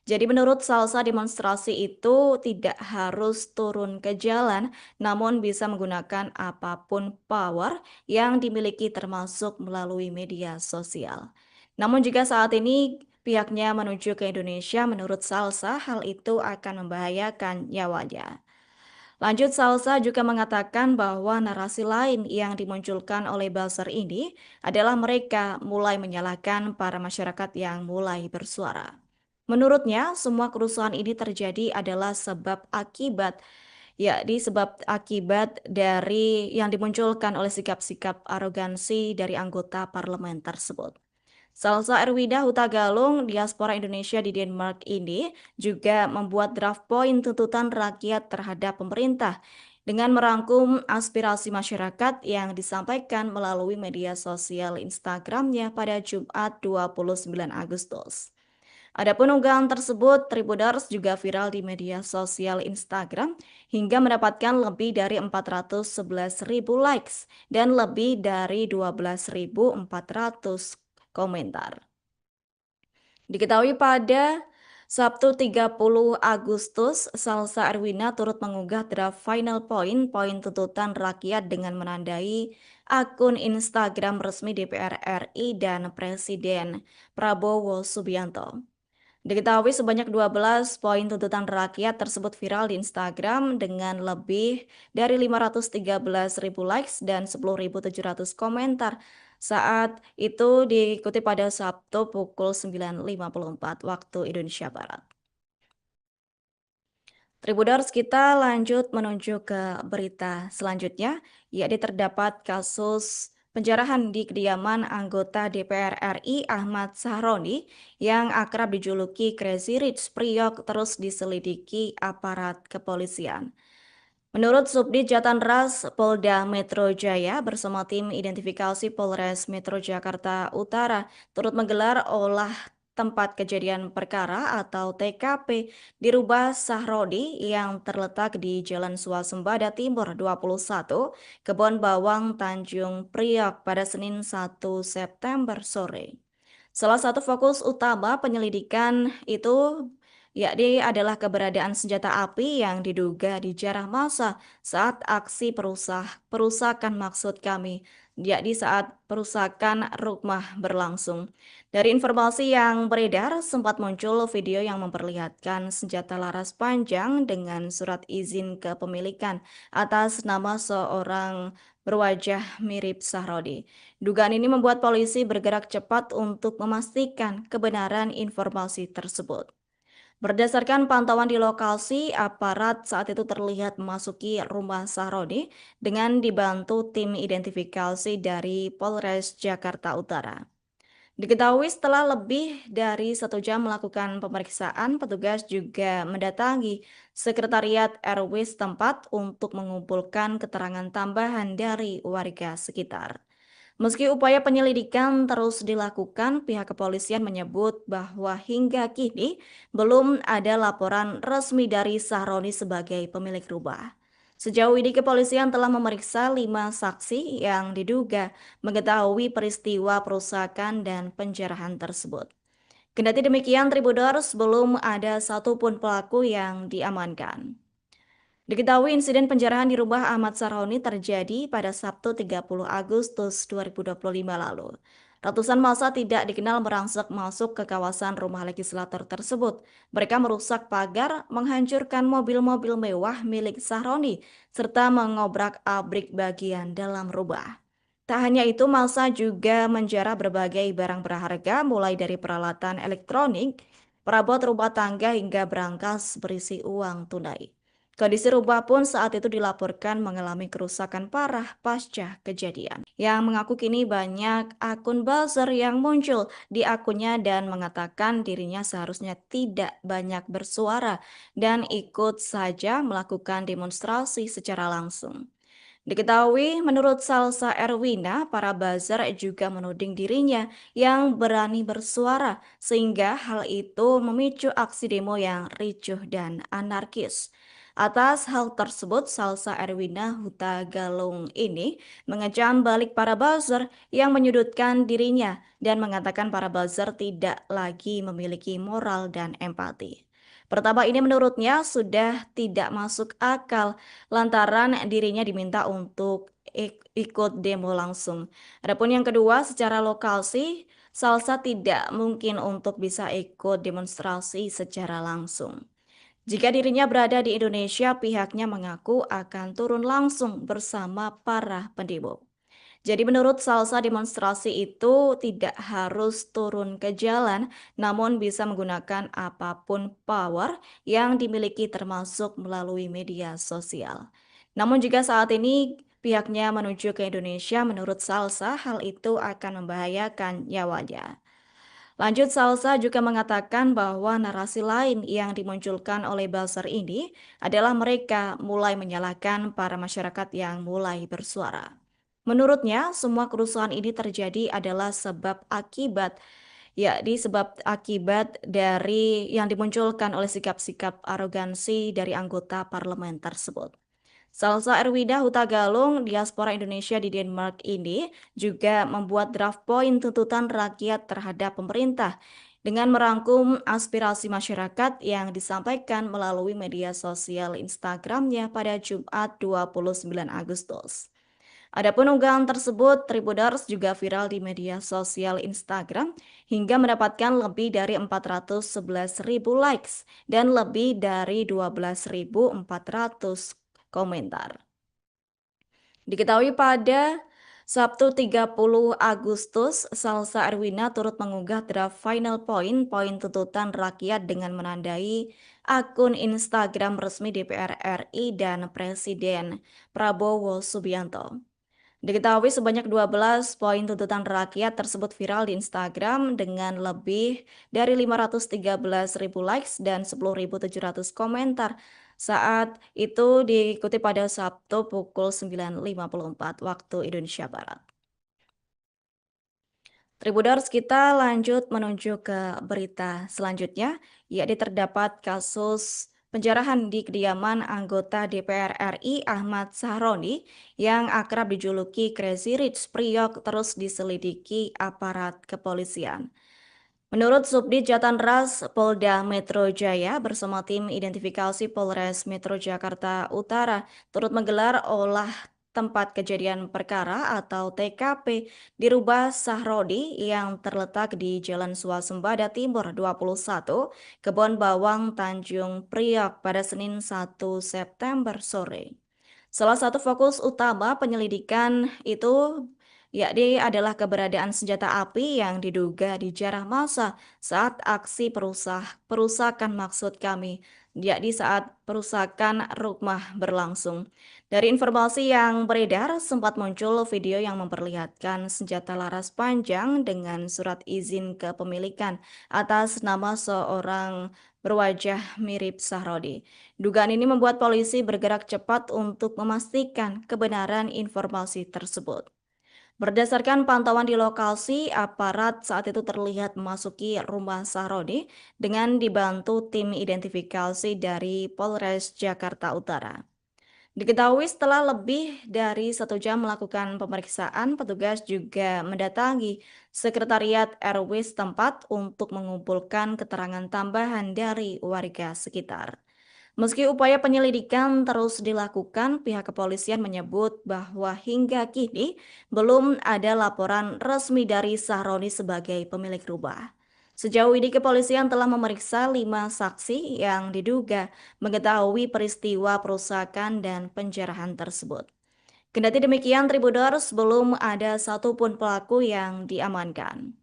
Jadi menurut Salsa demonstrasi itu tidak harus turun ke jalan, namun bisa menggunakan apapun power yang dimiliki termasuk melalui media sosial. Namun jika saat ini pihaknya menuju ke Indonesia, menurut Salsa hal itu akan membahayakan nyawanya. Lanjut, Salsa juga mengatakan bahwa narasi lain yang dimunculkan oleh buzzer ini adalah mereka mulai menyalahkan para masyarakat yang mulai bersuara. Menurutnya, semua kerusuhan ini terjadi adalah sebab akibat, yakni sebab akibat dari yang dimunculkan oleh sikap-sikap arogansi dari anggota parlemen tersebut. Salsa Erwida Huta Galung, diaspora Indonesia di Denmark ini juga membuat draft poin tuntutan rakyat terhadap pemerintah dengan merangkum aspirasi masyarakat yang disampaikan melalui media sosial Instagramnya pada Jumat 29 Agustus. Adapun unggahan tersebut, Tribuners juga viral di media sosial Instagram hingga mendapatkan lebih dari 411.000 likes dan lebih dari 12.400 komentar. Diketahui pada Sabtu 30 Agustus, Salsa Erwina turut mengunggah draft final poin tuntutan rakyat dengan menandai akun Instagram resmi DPR RI dan Presiden Prabowo Subianto. Diketahui sebanyak 12 poin tuntutan rakyat tersebut viral di Instagram dengan lebih dari 513.000 likes dan 10.700 komentar. Saat itu diikuti pada Sabtu pukul 9.54 waktu Indonesia Barat. Tribuners, kita lanjut menuju ke berita selanjutnya, yakni terdapat kasus penjarahan di kediaman anggota DPR RI Ahmad Sahroni yang akrab dijuluki Crazy Rich Priok terus diselidiki aparat kepolisian. Menurut Subdit Jatanras Polda Metro Jaya bersama tim identifikasi Polres Metro Jakarta Utara turut menggelar olah tempat kejadian perkara atau TKP di Rumah Sahrodi yang terletak di Jalan Swasembada Timur 21, Kebon Bawang, Tanjung Priok pada Senin 1 September sore. Salah satu fokus utama penyelidikan itu yakni adalah keberadaan senjata api yang diduga dijarah massa saat aksi perusakan maksud kami, yakni saat perusakan rumah berlangsung. Dari informasi yang beredar, sempat muncul video yang memperlihatkan senjata laras panjang dengan surat izin kepemilikan atas nama seorang berwajah mirip Sahrodi. Dugaan ini membuat polisi bergerak cepat untuk memastikan kebenaran informasi tersebut. Berdasarkan pantauan di lokasi, aparat saat itu terlihat memasuki rumah Sahroni dengan dibantu tim identifikasi dari Polres Jakarta Utara. Diketahui setelah lebih dari 1 jam melakukan pemeriksaan, petugas juga mendatangi Sekretariat RW setempat untuk mengumpulkan keterangan tambahan dari warga sekitar. Meski upaya penyelidikan terus dilakukan, pihak kepolisian menyebut bahwa hingga kini belum ada laporan resmi dari Sahroni sebagai pemilik rumah. Sejauh ini kepolisian telah memeriksa 5 saksi yang diduga mengetahui peristiwa perusakan dan penjarahan tersebut. Kendati demikian, Tribuners belum ada satupun pelaku yang diamankan. Diketahui insiden penjarahan di rumah Ahmad Sarhoni terjadi pada Sabtu 30 Agustus 2025 lalu. Ratusan massa tidak dikenal merangsek masuk ke kawasan rumah legislator tersebut. Mereka merusak pagar, menghancurkan mobil-mobil mewah milik Sahroni, serta mengobrak-abrik bagian dalam rumah. Tak hanya itu, massa juga menjarah berbagai barang berharga mulai dari peralatan elektronik, perabot rumah tangga hingga berangkas berisi uang tunai. Kondisi rumah pun saat itu dilaporkan mengalami kerusakan parah pasca kejadian. Yang mengaku kini banyak akun buzzer yang muncul di akunnya dan mengatakan dirinya seharusnya tidak banyak bersuara dan ikut saja melakukan demonstrasi secara langsung. Diketahui menurut Salsa Erwina, para buzzer juga menuding dirinya yang berani bersuara sehingga hal itu memicu aksi demo yang ricuh dan anarkis. Atas hal tersebut, Salsa Erwina Huta Galung ini mengecam balik para buzzer yang menyudutkan dirinya dan mengatakan para buzzer tidak lagi memiliki moral dan empati. Pertama ini menurutnya sudah tidak masuk akal lantaran dirinya diminta untuk ikut demo langsung. Adapun yang kedua, secara lokasi, Salsa tidak mungkin untuk bisa ikut demonstrasi secara langsung. Jika dirinya berada di Indonesia, pihaknya mengaku akan turun langsung bersama para pendemo. Jadi menurut Salsa demonstrasi itu tidak harus turun ke jalan, namun bisa menggunakan apapun power yang dimiliki termasuk melalui media sosial. Namun jika saat ini pihaknya menuju ke Indonesia, menurut Salsa hal itu akan membahayakan nyawanya. Lanjut, Salsa juga mengatakan bahwa narasi lain yang dimunculkan oleh buzzer ini adalah mereka mulai menyalahkan para masyarakat yang mulai bersuara. Menurutnya, semua kerusuhan ini terjadi adalah sebab akibat, yakni sebab akibat dari yang dimunculkan oleh sikap-sikap arogansi dari anggota parlemen tersebut. Salsa Erwida Huta Galung, diaspora Indonesia di Denmark ini juga membuat draft poin tuntutan rakyat terhadap pemerintah dengan merangkum aspirasi masyarakat yang disampaikan melalui media sosial Instagramnya pada Jumat 29 Agustus. Adapun unggahan tersebut, Tribuners juga viral di media sosial Instagram hingga mendapatkan lebih dari 411.000 likes dan lebih dari 12.400 komentar. Diketahui pada Sabtu 30 Agustus, Salsa Erwina turut mengunggah draft final poin tuntutan rakyat dengan menandai akun Instagram resmi DPR RI dan Presiden Prabowo Subianto. Diketahui sebanyak 12 poin tuntutan rakyat tersebut viral di Instagram dengan lebih dari 513.000 likes dan 10.700 komentar. Saat itu diikuti pada Sabtu pukul 9.54 waktu Indonesia Barat. Tribuners, kita lanjut menuju ke berita selanjutnya, yakni terdapat kasus penjarahan di kediaman anggota DPR RI Ahmad Sahroni yang akrab dijuluki Crazy Rich Priok terus diselidiki aparat kepolisian. Menurut Subdit Jatanras Polda Metro Jaya bersama tim identifikasi Polres Metro Jakarta Utara turut menggelar olah tempat kejadian perkara atau TKP di Rumah Sahrodi yang terletak di Jalan Swasembada Timur 21, Kebon Bawang, Tanjung Priok pada Senin 1 September sore. Salah satu fokus utama penyelidikan itu yakni adalah keberadaan senjata api yang diduga dijarah massa saat aksi perusakan maksud kami, yakni saat perusakan rumah berlangsung. Dari informasi yang beredar, sempat muncul video yang memperlihatkan senjata laras panjang dengan surat izin kepemilikan atas nama seorang berwajah mirip Sahrodi. Dugaan ini membuat polisi bergerak cepat untuk memastikan kebenaran informasi tersebut. Berdasarkan pantauan di lokasi, aparat saat itu terlihat memasuki rumah Sahroni dengan dibantu tim identifikasi dari Polres Jakarta Utara. Diketahui setelah lebih dari 1 jam melakukan pemeriksaan, petugas juga mendatangi sekretariat RW setempat untuk mengumpulkan keterangan tambahan dari warga sekitar. Meski upaya penyelidikan terus dilakukan, pihak kepolisian menyebut bahwa hingga kini belum ada laporan resmi dari Sahroni sebagai pemilik rumah. Sejauh ini kepolisian telah memeriksa 5 saksi yang diduga mengetahui peristiwa perusakan dan penjarahan tersebut. Kendati demikian, Tribuners belum ada satupun pelaku yang diamankan.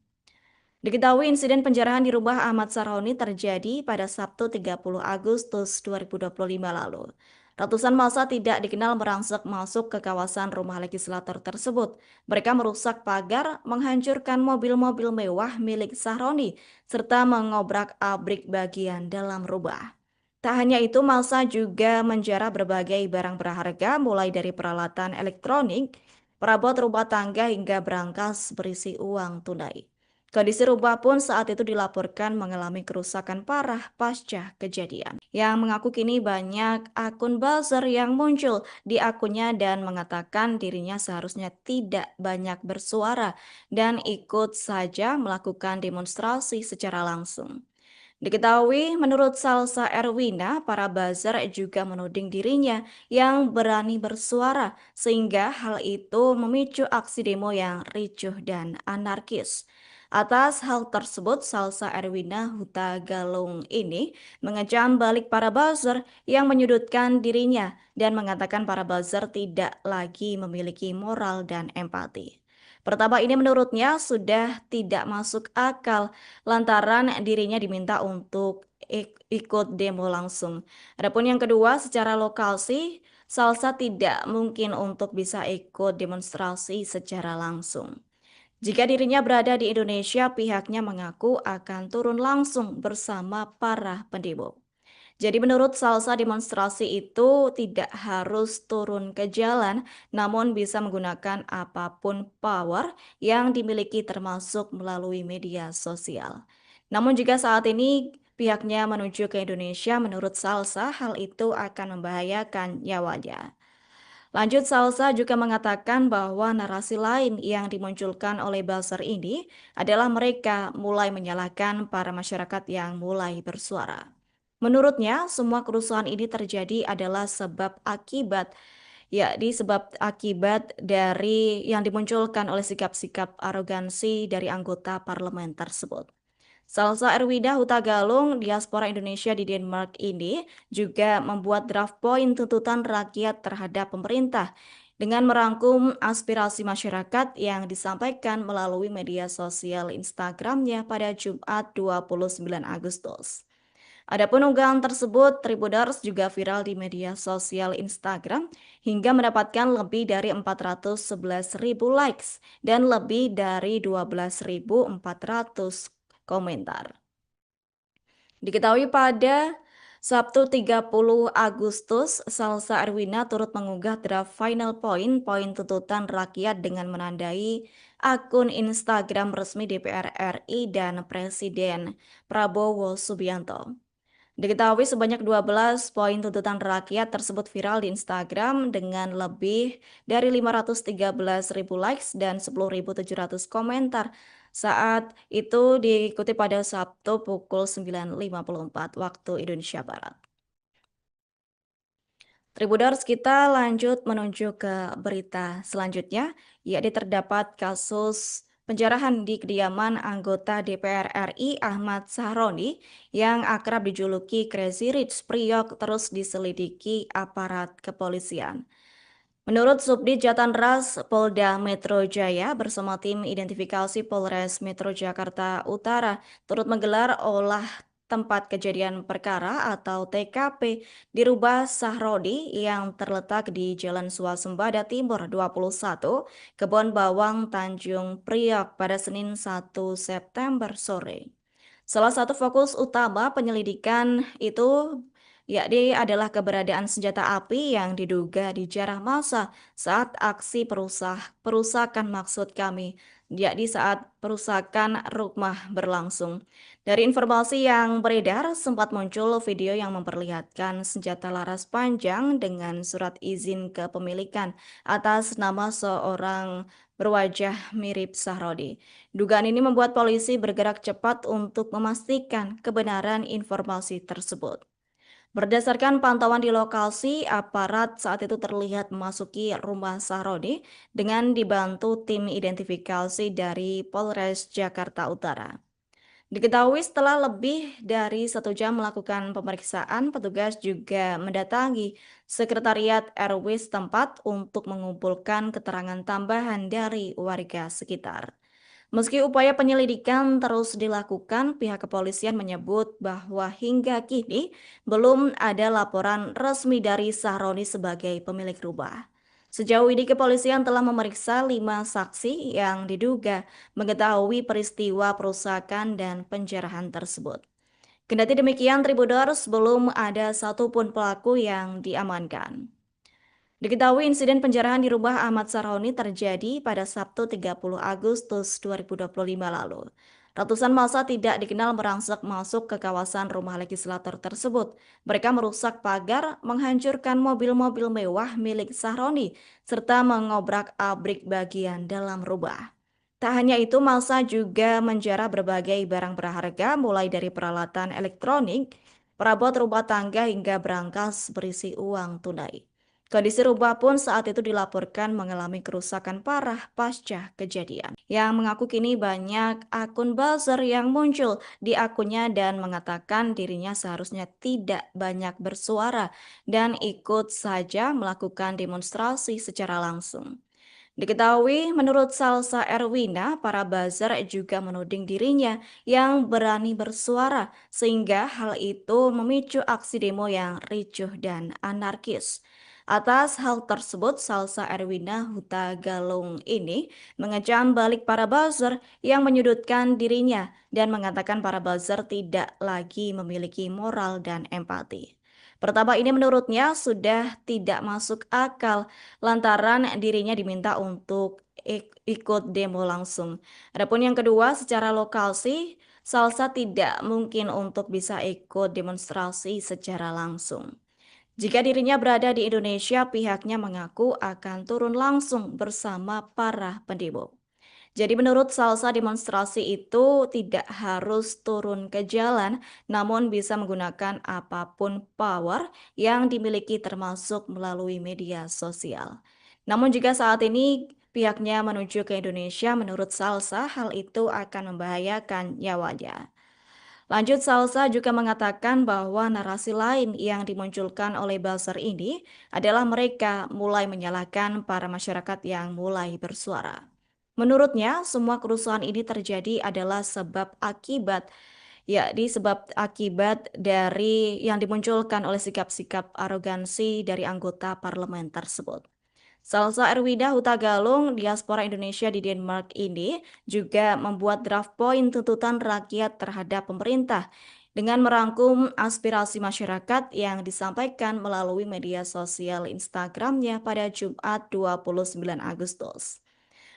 Diketahui insiden penjarahan di rumah Ahmad Sarhoni terjadi pada Sabtu 30 Agustus 2025 lalu. Ratusan massa tidak dikenal merangsek masuk ke kawasan rumah legislator tersebut. Mereka merusak pagar, menghancurkan mobil-mobil mewah milik Sahroni, serta mengobrak-abrik bagian dalam rumah. Tak hanya itu, massa juga menjarah berbagai barang berharga mulai dari peralatan elektronik, perabot rumah tangga hingga berangkas berisi uang tunai. Kondisi rumah pun saat itu dilaporkan mengalami kerusakan parah pasca kejadian. Yang mengaku kini banyak akun buzzer yang muncul di akunnya dan mengatakan dirinya seharusnya tidak banyak bersuara dan ikut saja melakukan demonstrasi secara langsung. Diketahui menurut Salsa Erwina, para buzzer juga menuding dirinya yang berani bersuara sehingga hal itu memicu aksi demo yang ricuh dan anarkis. Atas hal tersebut, Salsa Erwina Huta Galung ini mengecam balik para buzzer yang menyudutkan dirinya dan mengatakan para buzzer tidak lagi memiliki moral dan empati. Pertama ini menurutnya sudah tidak masuk akal lantaran dirinya diminta untuk ikut demo langsung. Adapun yang kedua, secara lokasi, Salsa tidak mungkin untuk bisa ikut demonstrasi secara langsung. Jika dirinya berada di Indonesia, pihaknya mengaku akan turun langsung bersama para pendemo. Jadi menurut Salsa demonstrasi itu tidak harus turun ke jalan, namun bisa menggunakan apapun power yang dimiliki termasuk melalui media sosial. Namun jika saat ini pihaknya menuju ke Indonesia, menurut Salsa hal itu akan membahayakan nyawanya. Lanjut, Salsa juga mengatakan bahwa narasi lain yang dimunculkan oleh buzzer ini adalah mereka mulai menyalahkan para masyarakat yang mulai bersuara. Menurutnya, semua kerusuhan ini terjadi adalah sebab akibat dari yang dimunculkan oleh sikap-sikap arogansi dari anggota parlemen tersebut. Salsa Erwida Huta Galung, diaspora Indonesia di Denmark ini juga membuat draft poin tuntutan rakyat terhadap pemerintah dengan merangkum aspirasi masyarakat yang disampaikan melalui media sosial Instagramnya pada Jumat 29 Agustus. Adapun unggahan tersebut, Tribuners juga viral di media sosial Instagram hingga mendapatkan lebih dari 411.000 likes dan lebih dari 12.400 komentar. Diketahui pada Sabtu 30 Agustus, Salsa Erwina turut mengunggah draft final poin tuntutan rakyat dengan menandai akun Instagram resmi DPR RI dan Presiden Prabowo Subianto. Diketahui sebanyak 12 poin tuntutan rakyat tersebut viral di Instagram dengan lebih dari 513.000 likes dan 10.700 komentar. Saat itu diikuti pada Sabtu pukul 9.54 waktu Indonesia Barat. Tribuners, kita lanjut menuju ke berita selanjutnya, yakni terdapat kasus penjarahan di kediaman anggota DPR RI Ahmad Sahroni yang akrab dijuluki Crazy Rich Priok terus diselidiki aparat kepolisian. Menurut Subdit Jatanras Polda Metro Jaya bersama tim identifikasi Polres Metro Jakarta Utara turut menggelar olah tempat kejadian perkara atau TKP di Rumah Sahroni yang terletak di Jalan Swasembada Timur 21, Kebon Bawang, Tanjung Priok pada Senin 1 September sore. Salah satu fokus utama penyelidikan itu yakni adalah keberadaan senjata api yang diduga dijarah massa saat aksi perusakan maksud kami, yakni saat perusakan rumah berlangsung. Dari informasi yang beredar, sempat muncul video yang memperlihatkan senjata laras panjang dengan surat izin kepemilikan atas nama seorang berwajah mirip Sahrodi. Dugaan ini membuat polisi bergerak cepat untuk memastikan kebenaran informasi tersebut. Berdasarkan pantauan di lokasi, aparat saat itu terlihat memasuki rumah Sahroni dengan dibantu tim identifikasi dari Polres Jakarta Utara. Diketahui setelah lebih dari 1 jam melakukan pemeriksaan, petugas juga mendatangi Sekretariat RW setempat untuk mengumpulkan keterangan tambahan dari warga sekitar. Meski upaya penyelidikan terus dilakukan, pihak kepolisian menyebut bahwa hingga kini belum ada laporan resmi dari Sahroni sebagai pemilik rumah. Sejauh ini kepolisian telah memeriksa 5 saksi yang diduga mengetahui peristiwa perusakan dan penjarahan tersebut. Kendati demikian, Tribuners belum ada satupun pelaku yang diamankan. Diketahui insiden penjarahan di rumah Ahmad Sarhoni terjadi pada Sabtu 30 Agustus 2025 lalu. Ratusan massa tidak dikenal merangsek masuk ke kawasan rumah legislator tersebut. Mereka merusak pagar, menghancurkan mobil-mobil mewah milik Sahroni, serta mengobrak-abrik bagian dalam rumah. Tak hanya itu, massa juga menjarah berbagai barang berharga mulai dari peralatan elektronik, perabot rumah tangga hingga berangkas berisi uang tunai. Kondisi rumah pun saat itu dilaporkan mengalami kerusakan parah pasca kejadian. Yang mengaku kini banyak akun buzzer yang muncul di akunnya dan mengatakan dirinya seharusnya tidak banyak bersuara dan ikut saja melakukan demonstrasi secara langsung. Diketahui menurut Salsa Erwina, para buzzer juga menuding dirinya yang berani bersuara sehingga hal itu memicu aksi demo yang ricuh dan anarkis. Atas hal tersebut, Salsa Erwina Huta Galung ini mengecam balik para buzzer yang menyudutkan dirinya dan mengatakan para buzzer tidak lagi memiliki moral dan empati. Pertama ini menurutnya sudah tidak masuk akal lantaran dirinya diminta untuk ikut demo langsung. Adapun yang kedua, secara lokasi, Salsa tidak mungkin untuk bisa ikut demonstrasi secara langsung. Jika dirinya berada di Indonesia, pihaknya mengaku akan turun langsung bersama para pendemo. Jadi menurut Salsa demonstrasi itu tidak harus turun ke jalan, namun bisa menggunakan apapun power yang dimiliki termasuk melalui media sosial. Namun jika saat ini pihaknya menuju ke Indonesia, menurut Salsa hal itu akan membahayakan nyawanya. Lanjut, Salsa juga mengatakan bahwa narasi lain yang dimunculkan oleh buzzer ini adalah mereka mulai menyalahkan para masyarakat yang mulai bersuara. Menurutnya, semua kerusuhan ini terjadi adalah sebab akibat, yakni sebab akibat dari yang dimunculkan oleh sikap-sikap arogansi dari anggota parlemen tersebut. Salsa Erwida Huta Galung, diaspora Indonesia di Denmark ini juga membuat draft poin tuntutan rakyat terhadap pemerintah dengan merangkum aspirasi masyarakat yang disampaikan melalui media sosial Instagramnya pada Jumat 29 Agustus.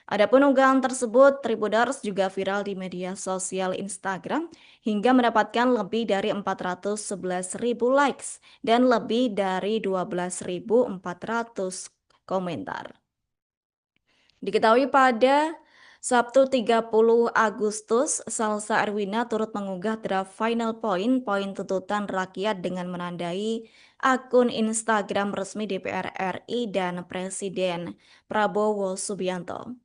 Adapun unggahan tersebut, Tribuners juga viral di media sosial Instagram hingga mendapatkan lebih dari 411.000 likes dan lebih dari 12.400 komentar. Diketahui pada Sabtu 30 Agustus, Salsa Erwina turut mengunggah draft final poin tuntutan rakyat dengan menandai akun Instagram resmi DPR RI dan Presiden Prabowo Subianto.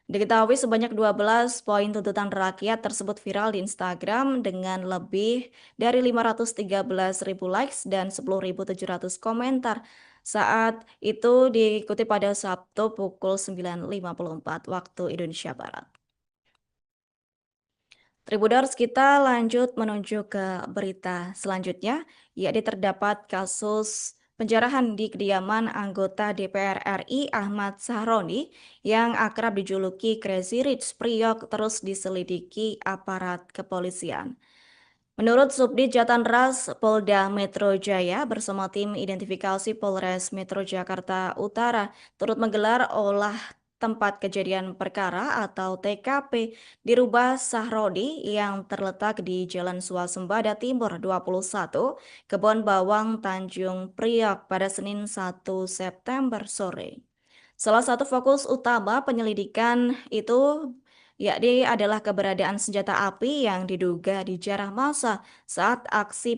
Diketahui sebanyak 12 poin tuntutan rakyat tersebut viral di Instagram dengan lebih dari 513.000 likes dan 10.700 komentar. Saat itu diikuti pada Sabtu pukul 9.54 waktu Indonesia Barat. Tribuners, kita lanjut menuju ke berita selanjutnya, yakni terdapat kasus penjarahan di kediaman anggota DPR RI Ahmad Sahroni yang akrab dijuluki Crazy Rich Priok terus diselidiki aparat kepolisian. Menurut Subdit Jatanras Polda Metro Jaya bersama tim identifikasi Polres Metro Jakarta Utara turut menggelar olah tempat kejadian perkara atau TKP di Rumah Sahroni yang terletak di Jalan Swasembada Timur 21, Kebon Bawang, Tanjung Priok pada Senin 1 September sore. Salah satu fokus utama penyelidikan itu yakni adalah keberadaan senjata api yang diduga dijarah massa saat aksi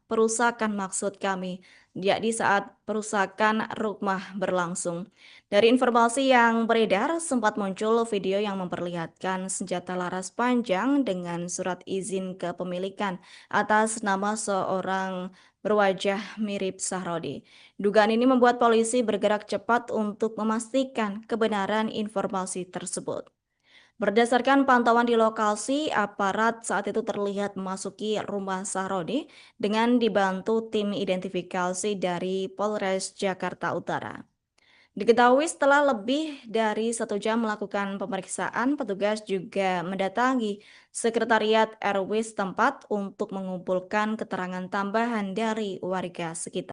perusakan maksud kami, yakni saat perusakan rumah berlangsung. Dari informasi yang beredar, sempat muncul video yang memperlihatkan senjata laras panjang dengan surat izin kepemilikan atas nama seorang berwajah mirip Sahrodi. Dugaan ini membuat polisi bergerak cepat untuk memastikan kebenaran informasi tersebut. Berdasarkan pantauan di lokasi, aparat saat itu terlihat memasuki rumah Sahroni dengan dibantu tim identifikasi dari Polres Jakarta Utara. Diketahui setelah lebih dari 1 jam melakukan pemeriksaan, petugas juga mendatangi sekretariat RW setempat untuk mengumpulkan keterangan tambahan dari warga sekitar.